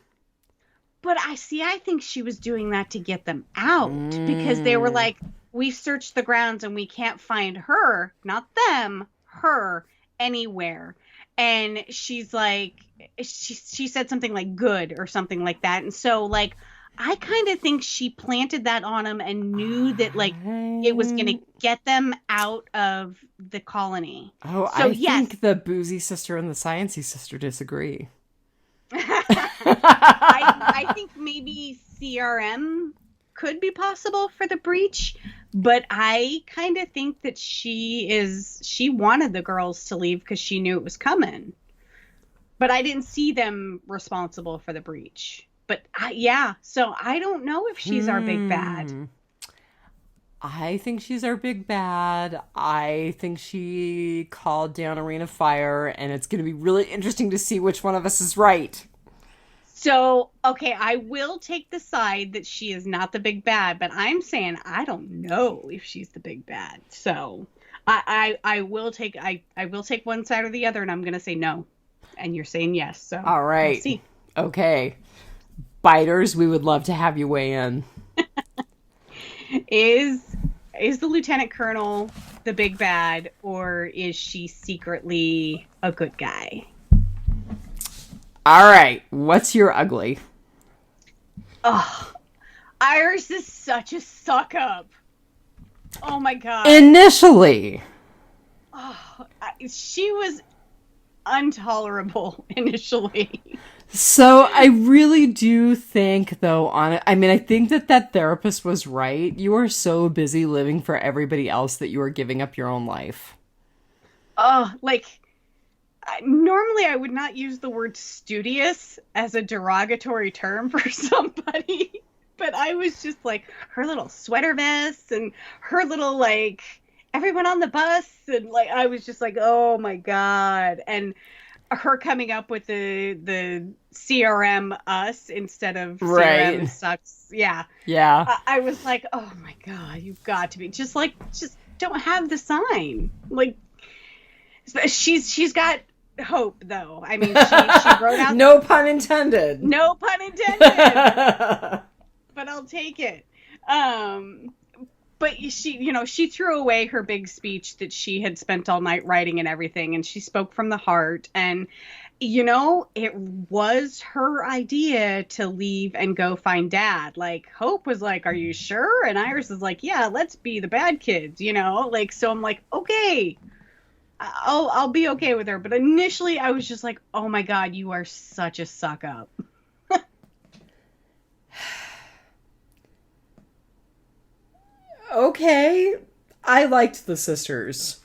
But I think she was doing that to get them out, because they were like, we searched the grounds and we can't find her, not them, her, anywhere. And she's like, she said something like good or something like that. And so, like, I kind of think she planted that on them and knew that, like, it was going to get them out of the colony. Oh, so, I think the boozy sister and the sciencey sister disagree. I think maybe CRM could be possible for the breach, but I kind of think that she wanted the girls to leave because she knew it was coming. But I didn't see them responsible for the breach. But so I don't know if she's our big bad. I think she's our big bad. I think she called down a rain of fire, and it's going to be really interesting to see which one of us is right. So, okay, I will take the side that she is not the big bad, but I'm saying I don't know if she's the big bad. So I will take one side or the other, and I'm going to say no. And you're saying yes. So all right. We'll see. Okay. Biters, we would love to have you weigh in. Is the lieutenant colonel the big bad, or is she secretly a good guy? All right. What's your ugly? Oh, Iris is such a suck up. Oh my God. Initially. Oh, she was intolerable initially. So I really do think, though, I think that therapist was right. You are so busy living for everybody else that you are giving up your own life. Oh, normally I would not use the word studious as a derogatory term for somebody, but I was just like, her little sweater vest and her little, like, everyone on the bus, and, like, I was just like, oh my God. And her coming up with the CRM us instead of CRM sucks. Yeah. Yeah. I was like, oh my God, you've got to be just don't have the sign. Like, she's got hope, though. I mean, she wrote out no pun intended. No pun intended. But I'll take it. But she threw away her big speech that she had spent all night writing and everything, and she spoke from the heart. And, it was her idea to leave and go find Dad. Like, Hope was like, are you sure? And Iris is like, yeah, let's be the bad kids, Like, so I'm like, okay, I'll be okay with her. But initially I was just like, oh my God, you are such a suck up. Okay. I liked the sisters.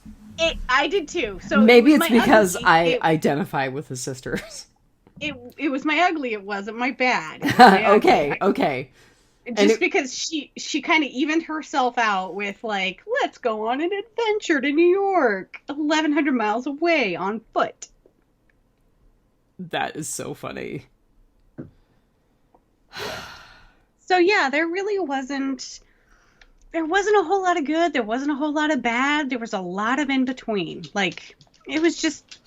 I did too. So maybe it's because I identify with the sisters. It was my ugly. It wasn't my bad. Okay. Just because she kind of evened herself out with, like, let's go on an adventure to New York, 1,100 miles away on foot. That is so funny. So yeah, there wasn't a whole lot of good. There wasn't a whole lot of bad. There was a lot of in between. Like, it was just...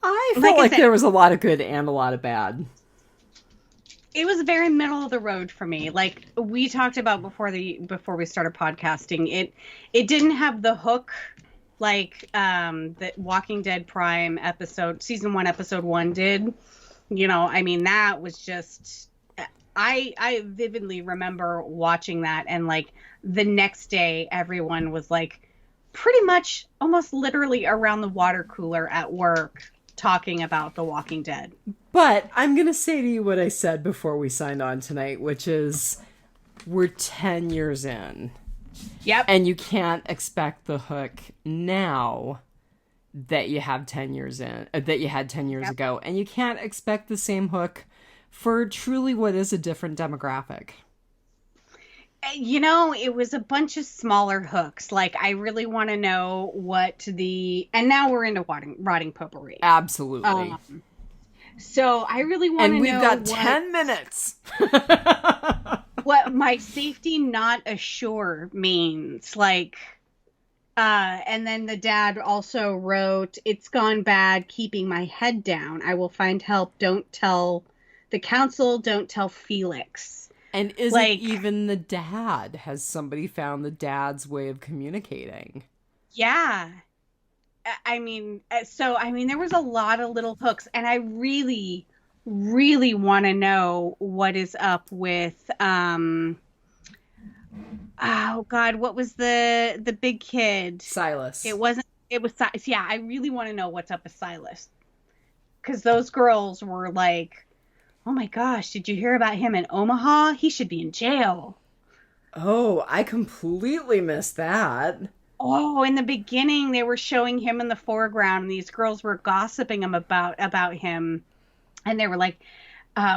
I felt like there was a lot of good and a lot of bad. It was very middle of the road for me. Like we talked about before we started podcasting, it didn't have the hook like the Walking Dead Prime episode, season 1, episode 1 did. That was just... I vividly remember watching that, and like the next day everyone was like pretty much almost literally around the water cooler at work talking about The Walking Dead. But I'm going to say to you what I said before we signed on tonight, which is we're 10 years in. Yep. And you can't expect the hook now that you have 10 years in, that you had 10 years ago. And you can't expect the same hook for truly what is a different demographic. You know, it was a bunch of smaller hooks. Like, I really want to know and now we're into rotting potpourri. Absolutely. So I really want to know. And we've got 10 minutes. What my safety not assure means. Like, and then the dad also wrote, "It's gone bad keeping my head down. I will find help. Don't tell the council. Don't tell Felix." And isn't even the dad? Has somebody found the dad's way of communicating? Yeah. I mean, there was a lot of little hooks, and I really, really want to know what is up with, oh God, what was the big kid? Silas. It was Silas. Yeah, I really want to know what's up with Silas. Because those girls were like, oh my gosh, did you hear about him in Omaha? He should be in jail. Oh, I completely missed that. Oh, in the beginning, they were showing him in the foreground, and these girls were gossiping about him. And they were like,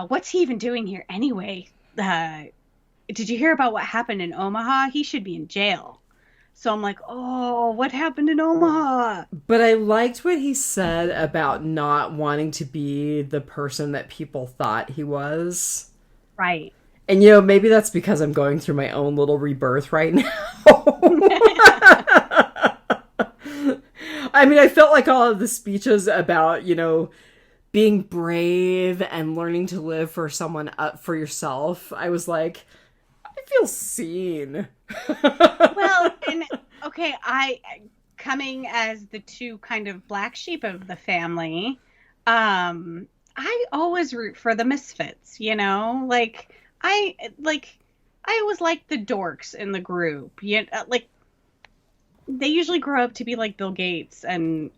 what's he even doing here anyway? Did you hear about what happened in Omaha? He should be in jail. So I'm like, oh, what happened in Omaha? But I liked what he said about not wanting to be the person that people thought he was. Right. And, maybe that's because I'm going through my own little rebirth right now. I mean, I felt like all of the speeches about, being brave and learning to live for someone up for yourself. I was like, I feel seen. Well, and okay, I coming as the two kind of black sheep of the family, I always root for the misfits, like I always like the dorks in the group. Like they usually grow up to be like Bill Gates, and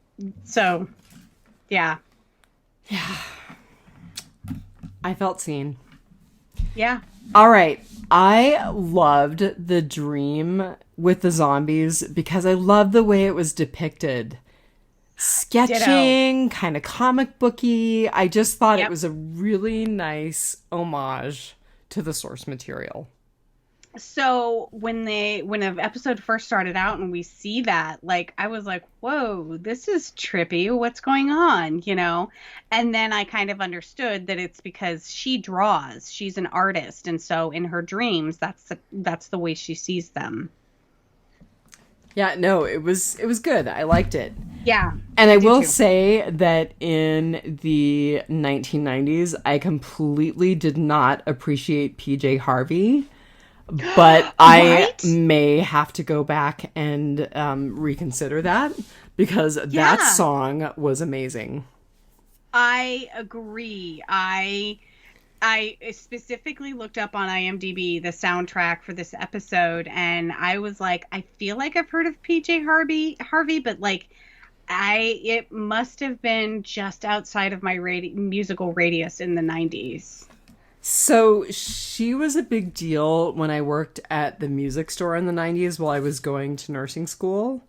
so yeah. I felt seen. Yeah. All right. I loved the dream with the zombies because I loved the way it was depicted. Sketching, kind of comic booky. I just thought it was a really nice homage to the source material. So when the episode first started out and we see that, like, I was like, whoa, this is trippy. What's going on? And then I kind of understood that it's because she draws. She's an artist. And so in her dreams, that's the way she sees them. Yeah, no, it was good. I liked it. Yeah. And I will say that in the 1990s, I completely did not appreciate PJ Harvey. But I may have to go back and reconsider that because that song was amazing. I agree. I specifically looked up on IMDb the soundtrack for this episode, and I was like, I feel like I've heard of PJ Harvey, but like, it must have been just outside of my musical radius in the 90s. So she was a big deal when I worked at the music store in the 90s while I was going to nursing school.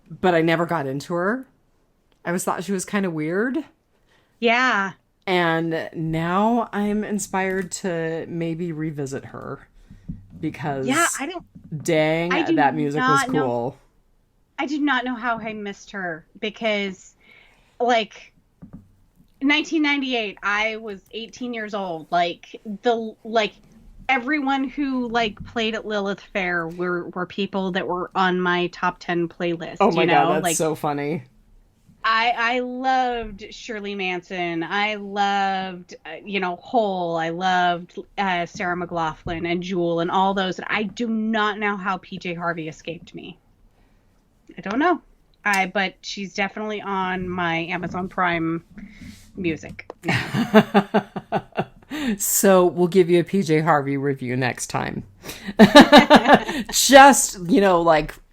But I never got into her. I always thought she was kind of weird. Yeah. And now I'm inspired to maybe revisit her. Because that music was cool. I do not know how I missed her. Because, like, 1998, I was 18 years old. Everyone who played at Lilith Fair were people that were on my top 10 playlist. Oh my God, that's so funny. I loved Shirley Manson. I loved, Hole. I loved Sarah McLachlan and Jewel and all those. I do not know how PJ Harvey escaped me. I don't know. But she's definitely on my Amazon Prime music. So we'll give you a PJ Harvey review next time. Just,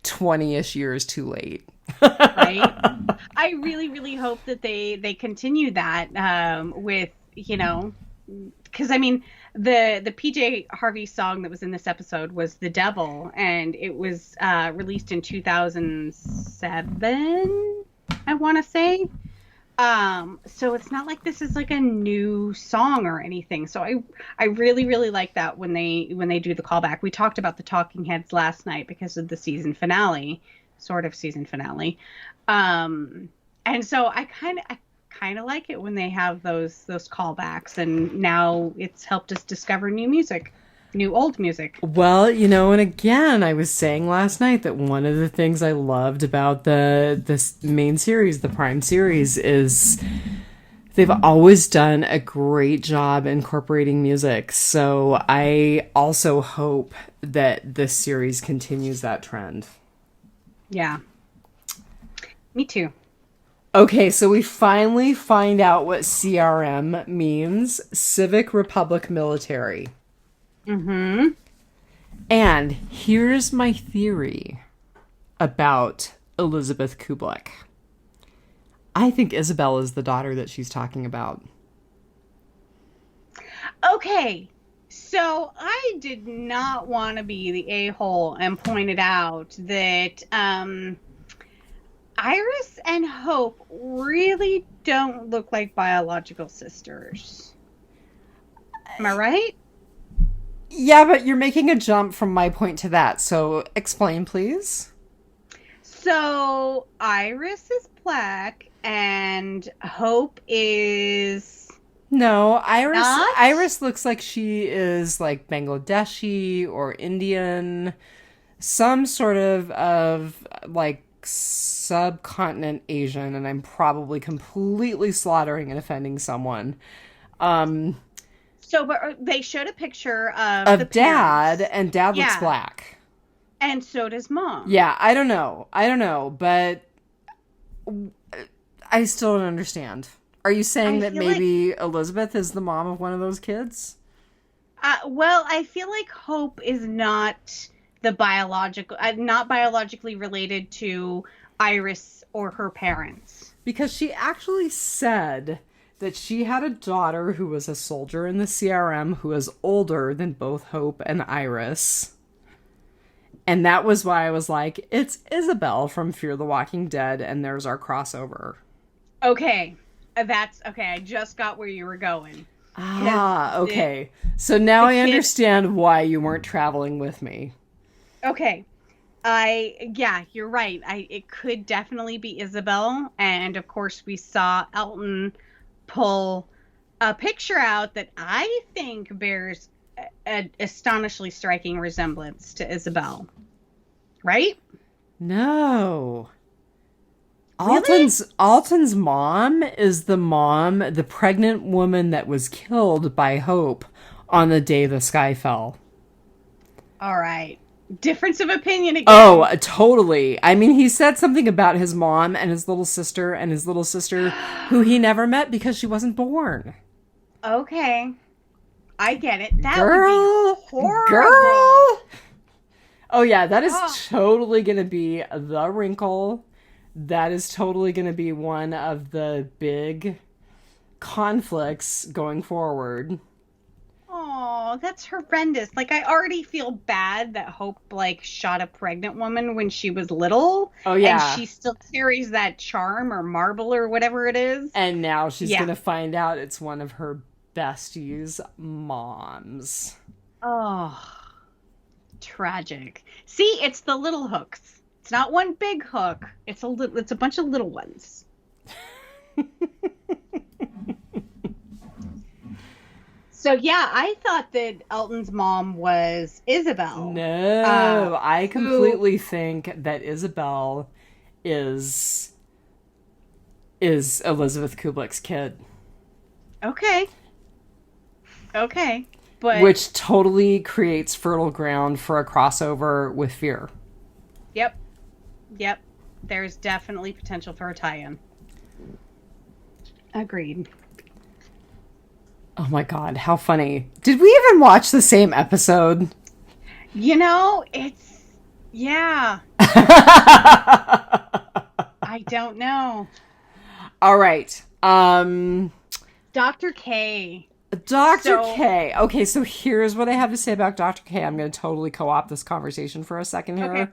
20-ish years too late. Right? I really, really hope that they continue that with, because I mean, the PJ Harvey song that was in this episode was "The Devil," and it was released in 2007, I want to say. So it's not like this is like a new song or anything. So I really, really like that when they do the callback. We talked about the Talking Heads last night because of the season finale, sort of season finale. And so I kind of like it when they have those callbacks, and now it's helped us discover new old music. Well, and again, I was saying last night that one of the things I loved about this main series, the Prime series, is they've always done a great job incorporating music. So I also hope that this series continues that trend. Yeah. Me too. Okay, so we finally find out what CRM means. Civic Republic Military. Mm-hmm. And here's my theory about Elizabeth Kublik. I think Isabel is the daughter that she's talking about. Okay, so I did not want to be the a-hole and pointed out that Iris and Hope really don't look like biological sisters. Am I right? Yeah, but you're making a jump from my point to that, so explain, please. So Iris is black and Hope is... No, Not? Iris looks like she is like Bangladeshi or Indian, some sort of like subcontinent Asian, and I'm probably completely slaughtering and offending someone. So, but they showed a picture of the Dad, parents. and Dad looks Yeah. black. And so does Mom. Yeah, I don't know, but I still don't understand. Are you saying that feel maybe Elizabeth is the mom of one of those kids? Well, I feel like Hope is not not biologically related to Iris or her parents. Because she actually said that she had a daughter who was a soldier in the CRM who was older than both Hope and Iris. And that was why I was like, it's Isabel from Fear the Walking Dead, and there's our crossover. Okay. That's okay. I just got where you were going. Okay. So now I understand why you weren't traveling with me. Okay. Yeah, you're right. It could definitely be Isabel. And of course, we saw Elton pull a picture out that I think bears an astonishingly striking resemblance to Isabel. Right? No. Really? Alton's mom is the pregnant woman that was killed by Hope on the day the sky fell. All right. Difference of opinion again. Oh, totally. I mean, he said something about his mom and his little sister who he never met because she wasn't born. Okay. I get it. That Girl, would be horrible. girl. Oh yeah, that is totally going to be the wrinkle. That is totally going to be one of the big conflicts going forward. Oh, that's horrendous. Like, I already feel bad that Hope, shot a pregnant woman when she was little. Oh, yeah. And she still carries that charm or marble or whatever it is. And now she's going to find out it's one of her bestie's moms. Oh, tragic. See, it's the little hooks. It's not one big hook. It's a bunch of little ones. So yeah, I thought that Elton's mom was Isabel. No, I completely think that Isabel is Elizabeth Kublik's kid. Okay. But which totally creates fertile ground for a crossover with Fear. Yep. There's definitely potential for a tie-in. Agreed. Oh my god, how funny. Did we even watch the same episode? Yeah. I don't know. All right. Dr. K. Dr. K. Okay, so here's what I have to say about Dr. K. I'm going to totally co-opt this conversation for a second here. Okay,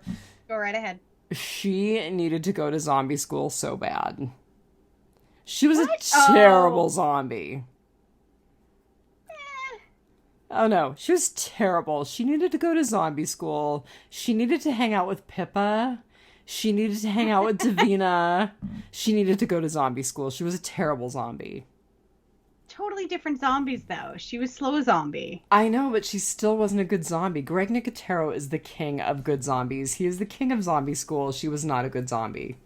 go right ahead. She needed to go to zombie school so bad. She was a terrible zombie. Oh no, she was terrible. She needed to go to zombie school. She needed to hang out with Pippa. She needed to hang out with Davina. She needed to go to zombie school. She was a terrible zombie. Totally different zombies, though. She was slow zombie. I know, but she still wasn't a good zombie. Greg Nicotero is the king of good zombies. He is the king of zombie school. She was not a good zombie.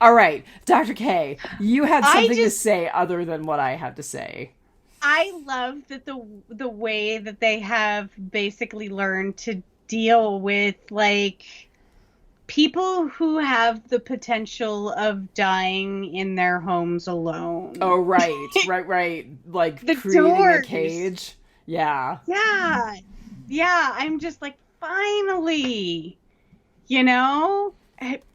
All right, Dr. K, you had something to say other than what I had to say. I love that the way that they have basically learned to deal with, like, people who have the potential of dying in their homes alone. Oh, right. Like, the creating doors. A cage. Yeah. Yeah, I'm just like, finally. You know?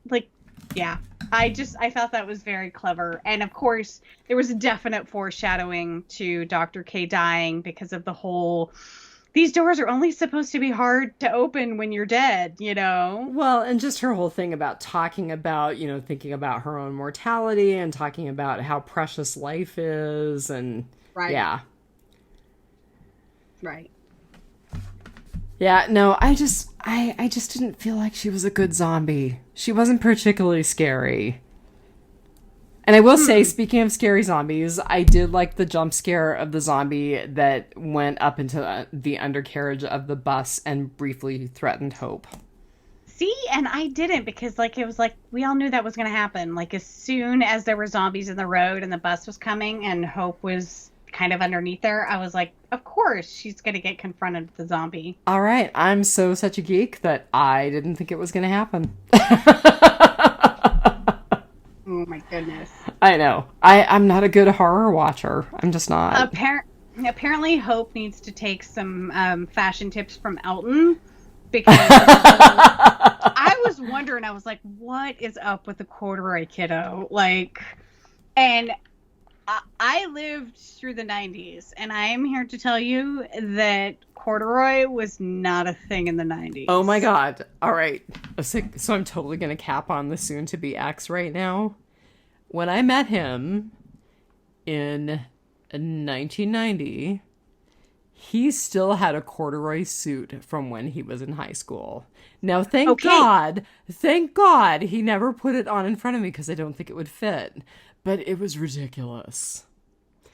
Like, yeah. I thought that was very clever. And of course, there was a definite foreshadowing to Dr. K dying because of the whole, these doors are only supposed to be hard to open when you're dead, you know? Well, and just her whole thing about talking about, you know, thinking about her own mortality and talking about how precious life is and right. Yeah. Right. Yeah, no, I just didn't feel like she was a good zombie. She wasn't particularly scary. And I will say, speaking of scary zombies, I did like the jump scare of the zombie that went up into the undercarriage of the bus and briefly threatened Hope. See, and I didn't because, like, it was like, we all knew that was going to happen. Like, as soon as there were zombies in the road and the bus was coming and Hope was kind of underneath there, I was like, of course she's going to get confronted with the zombie. All right, I'm such a geek that I didn't think it was going to happen. Oh my goodness. I know. I'm not a good horror watcher. I'm just not. Apparently Hope needs to take some fashion tips from Elton because I was wondering, I was like, what is up with the corduroy kiddo? Like, and I lived through the 90s, and I am here to tell you that corduroy was not a thing in the 90s. Oh my god. All right. So I'm totally going to cap on the soon-to-be ex right now. When I met him in 1990, he still had a corduroy suit from when he was in high school. Now, thank God, he never put it on in front of me because I don't think it would fit. But it was ridiculous.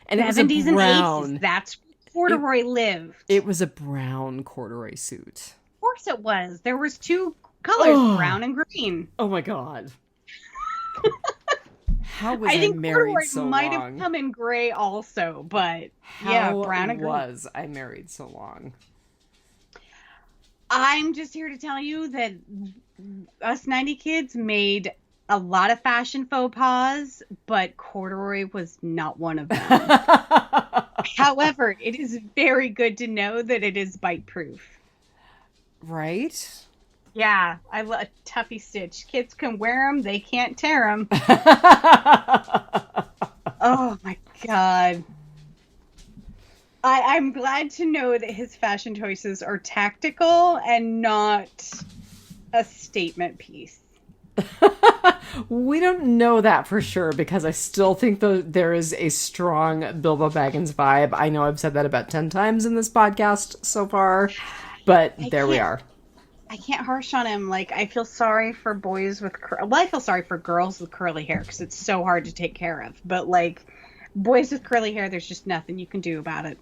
And 70s it was a brown. And 80s, that's where corduroy lived. It was a brown corduroy suit. Of course it was. There was two colors, brown and green. Oh my god. How was I married so long? I think corduroy might have come in gray also, but brown and green. How was I married so long? I'm just here to tell you that us 90 kids made a lot of fashion faux pas, but corduroy was not one of them. However, it is very good to know that it is bite proof. Right? Yeah, I love Tuffy Stitch. Kids can wear them, they can't tear them. Oh my god. I'm glad to know that his fashion choices are tactical and not a statement piece. We don't know that for sure because I still think there is a strong Bilbo Baggins vibe. I know I've said that about 10 times in this podcast so far, but there we are. I can't harsh on him. Like, I feel sorry for boys with I feel sorry for girls with curly hair because it's so hard to take care of. But, like, boys with curly hair, there's just nothing you can do about it.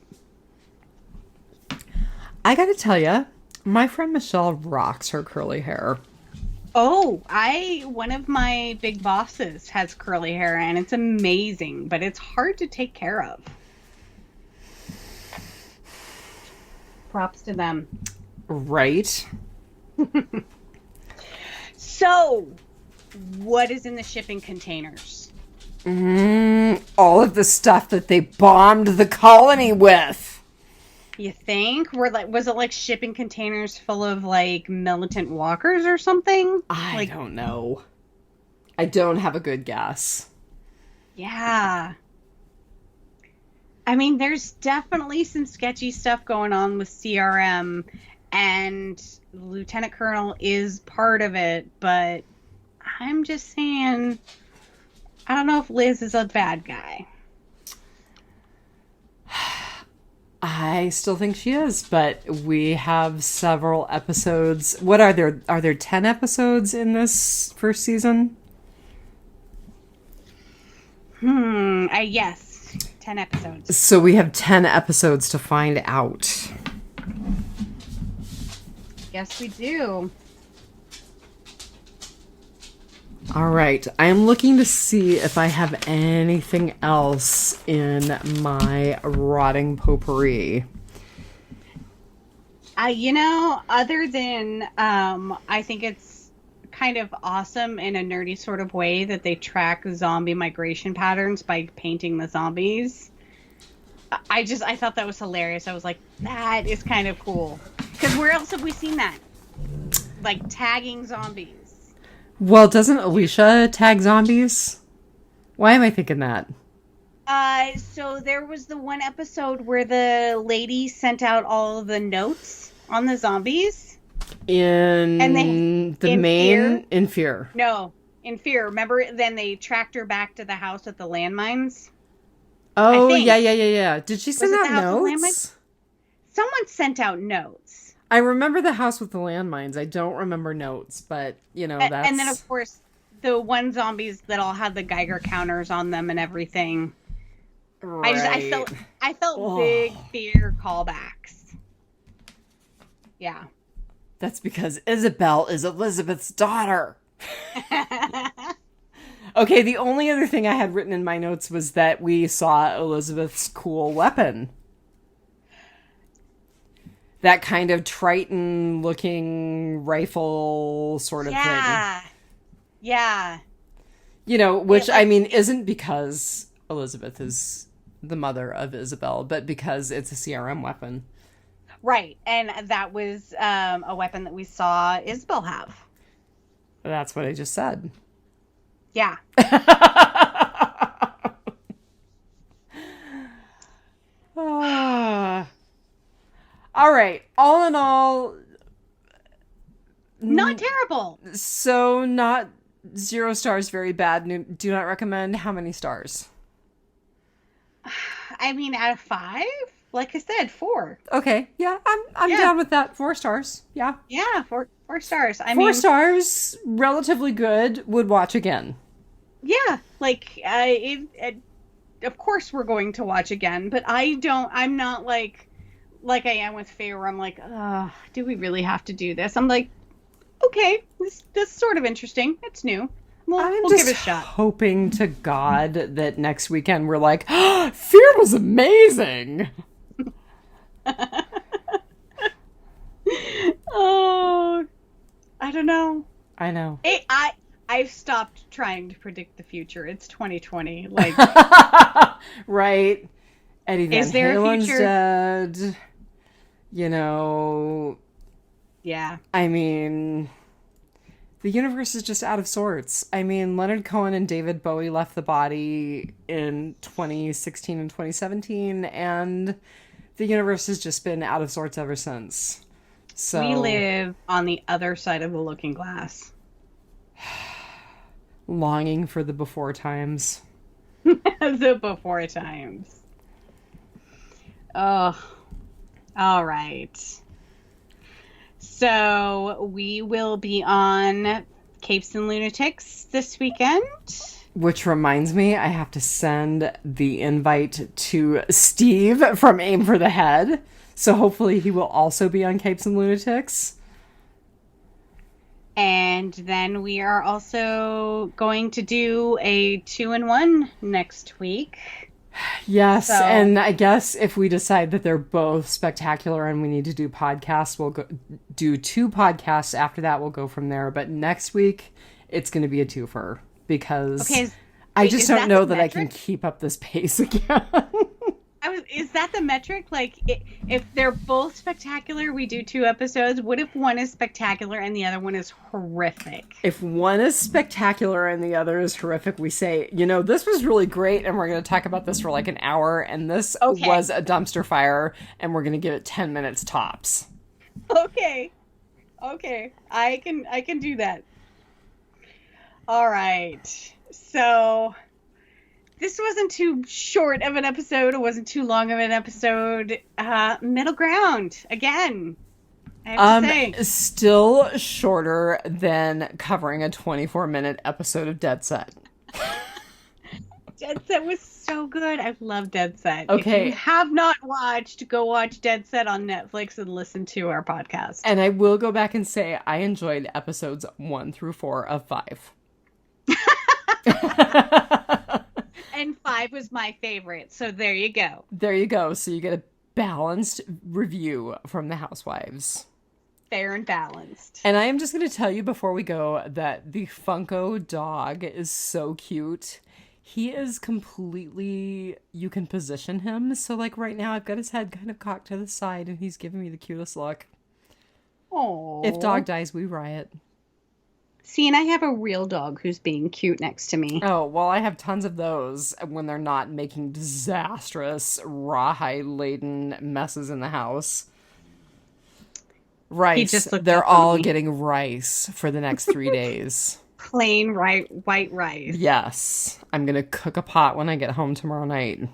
I gotta tell you, my friend Michelle rocks her curly hair. Oh, one of my big bosses has curly hair and it's amazing, but it's hard to take care of. Props to them. Right. So, what is in the shipping containers? All of the stuff that they bombed the colony with. You think? Was it like shipping containers full of like militant walkers or something? I don't know. I don't have a good guess. Yeah. I mean, there's definitely some sketchy stuff going on with CRM, and Lieutenant Colonel is part of it, but I'm just saying, I don't know if Liz is a bad guy. I still think she is, but we have several episodes. What are there? Are there 10 episodes in this first season? Yes, 10 episodes. So we have 10 episodes to find out. Yes, we do. All right. I am looking to see if I have anything else in my rotting potpourri. Other than I think it's kind of awesome in a nerdy sort of way that they track zombie migration patterns by painting the zombies. I thought that was hilarious. I was like, that is kind of cool. Because where else have we seen that? Like tagging zombies. Well, doesn't Alicia tag zombies? Why am I thinking that? So there was the one episode where the lady sent out all of the notes on the zombies. In Fear? No, in Fear. Remember, then they tracked her back to the house with the landmines? Oh, yeah. Did she send out notes? Someone sent out notes. I remember the house with the landmines. I don't remember notes, but, that's... And then, of course, the one zombies that all had the Geiger counters on them and everything. Right. I felt big Fear callbacks. Yeah. That's because Isabel is Elizabeth's daughter. Okay, the only other thing I had written in my notes was that we saw Elizabeth's cool weapon. That kind of Triton-looking rifle sort of thing. Yeah. Which, I mean, isn't because Elizabeth is the mother of Isabel, but because it's a CRM weapon. Right, and that was a weapon that we saw Isabel have. That's what I just said. Yeah. All right. All in all, not terrible. So not 0 stars, very bad. Do not recommend. How many stars? I mean, out of 5, like I said, 4. Okay. Yeah, I'm down with that. 4 stars. Yeah. Yeah, 4 stars. 4 stars, relatively good. Would watch again. Yeah, of course we're going to watch again, but I'm not like I am with Faye, where I'm like, do we really have to do this? I'm like, okay, this is sort of interesting. It's new. We'll give it a shot. Hoping to God that next weekend we're like, Fear was amazing. Oh, I don't know. I know. I've stopped trying to predict the future. It's 2020. Like, right. Eddie Van is there Halen's a future? Dead. Yeah. I mean, the universe is just out of sorts. I mean, Leonard Cohen and David Bowie left the body in 2016 and 2017, and the universe has just been out of sorts ever since. So we live on the other side of the looking glass. Longing for the before times. The before times. Oh, all right. So we will be on Capes and Lunatics this weekend. Which reminds me, I have to send the invite to Steve from Aim for the Head. So hopefully he will also be on Capes and Lunatics. And then we are also going to do a 2-in-1 next week. Yes, and I guess if we decide that they're both spectacular and we need to do podcasts, we'll do 2 podcasts. After that, we'll go from there. But next week, it's going to be a twofer because I just don't know that I can keep up this pace again. is that the metric? Like, if they're both spectacular, we do 2 episodes. What if one is spectacular and the other one is horrific? If one is spectacular and the other is horrific, we say, this was really great, and we're going to talk about this for like an hour, and this was a dumpster fire, and we're going to give it 10 minutes tops. Okay. I can do that. All right. So this wasn't too short of an episode. It wasn't too long of an episode. Middle ground again. I have to say. Still shorter than covering a 24-minute episode of Dead Set. Dead Set was so good. I love Dead Set. Okay. If you have not watched, go watch Dead Set on Netflix and listen to our podcast. And I will go back and say I enjoyed episodes 1 through 4 of 5. And 5 was my favorite, so there you go. There you go. So you get a balanced review from the Housewives. Fair and balanced. And I am just going to tell you before we go that the Funko dog is so cute. He is completely, you can position him. So like right now I've got his head kind of cocked to the side and he's giving me the cutest look. Oh. If dog dies, we riot. See, and I have a real dog who's being cute next to me. Oh, well, I have tons of those when they're not making disastrous, rawhide-laden messes in the house. Rice. They're all getting rice for the next 3 days. Plain white rice. Yes. I'm going to cook a pot when I get home tomorrow night.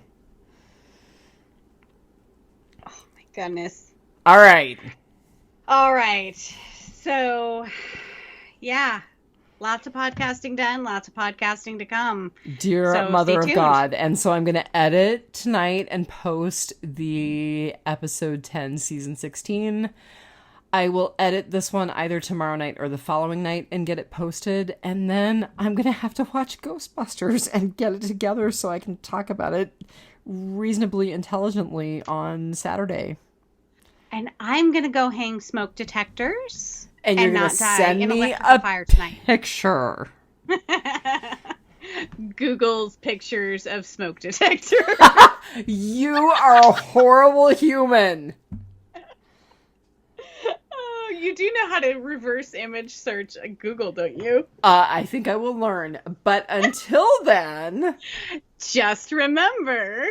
Oh, my goodness. All right. So... yeah, lots of podcasting done, lots of podcasting to come. Dear Mother of God. And so I'm going to edit tonight and post the episode 10, season 16. I will edit this one either tomorrow night or the following night and get it posted. And then I'm going to have to watch Ghostbusters and get it together so I can talk about it reasonably intelligently on Saturday. And I'm going to go hang smoke detectors. And you're going to send me a fire tonight. Picture. Google's pictures of smoke detectors. You are a horrible human. Oh, you do know how to reverse image search Google, don't you? I think I will learn. But until then... just remember...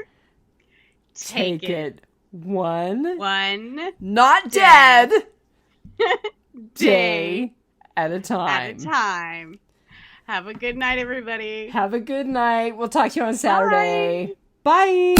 take it. One... not dead... day at a time. Have a good night, everybody. Have a good night. We'll talk to you on Saturday. Bye.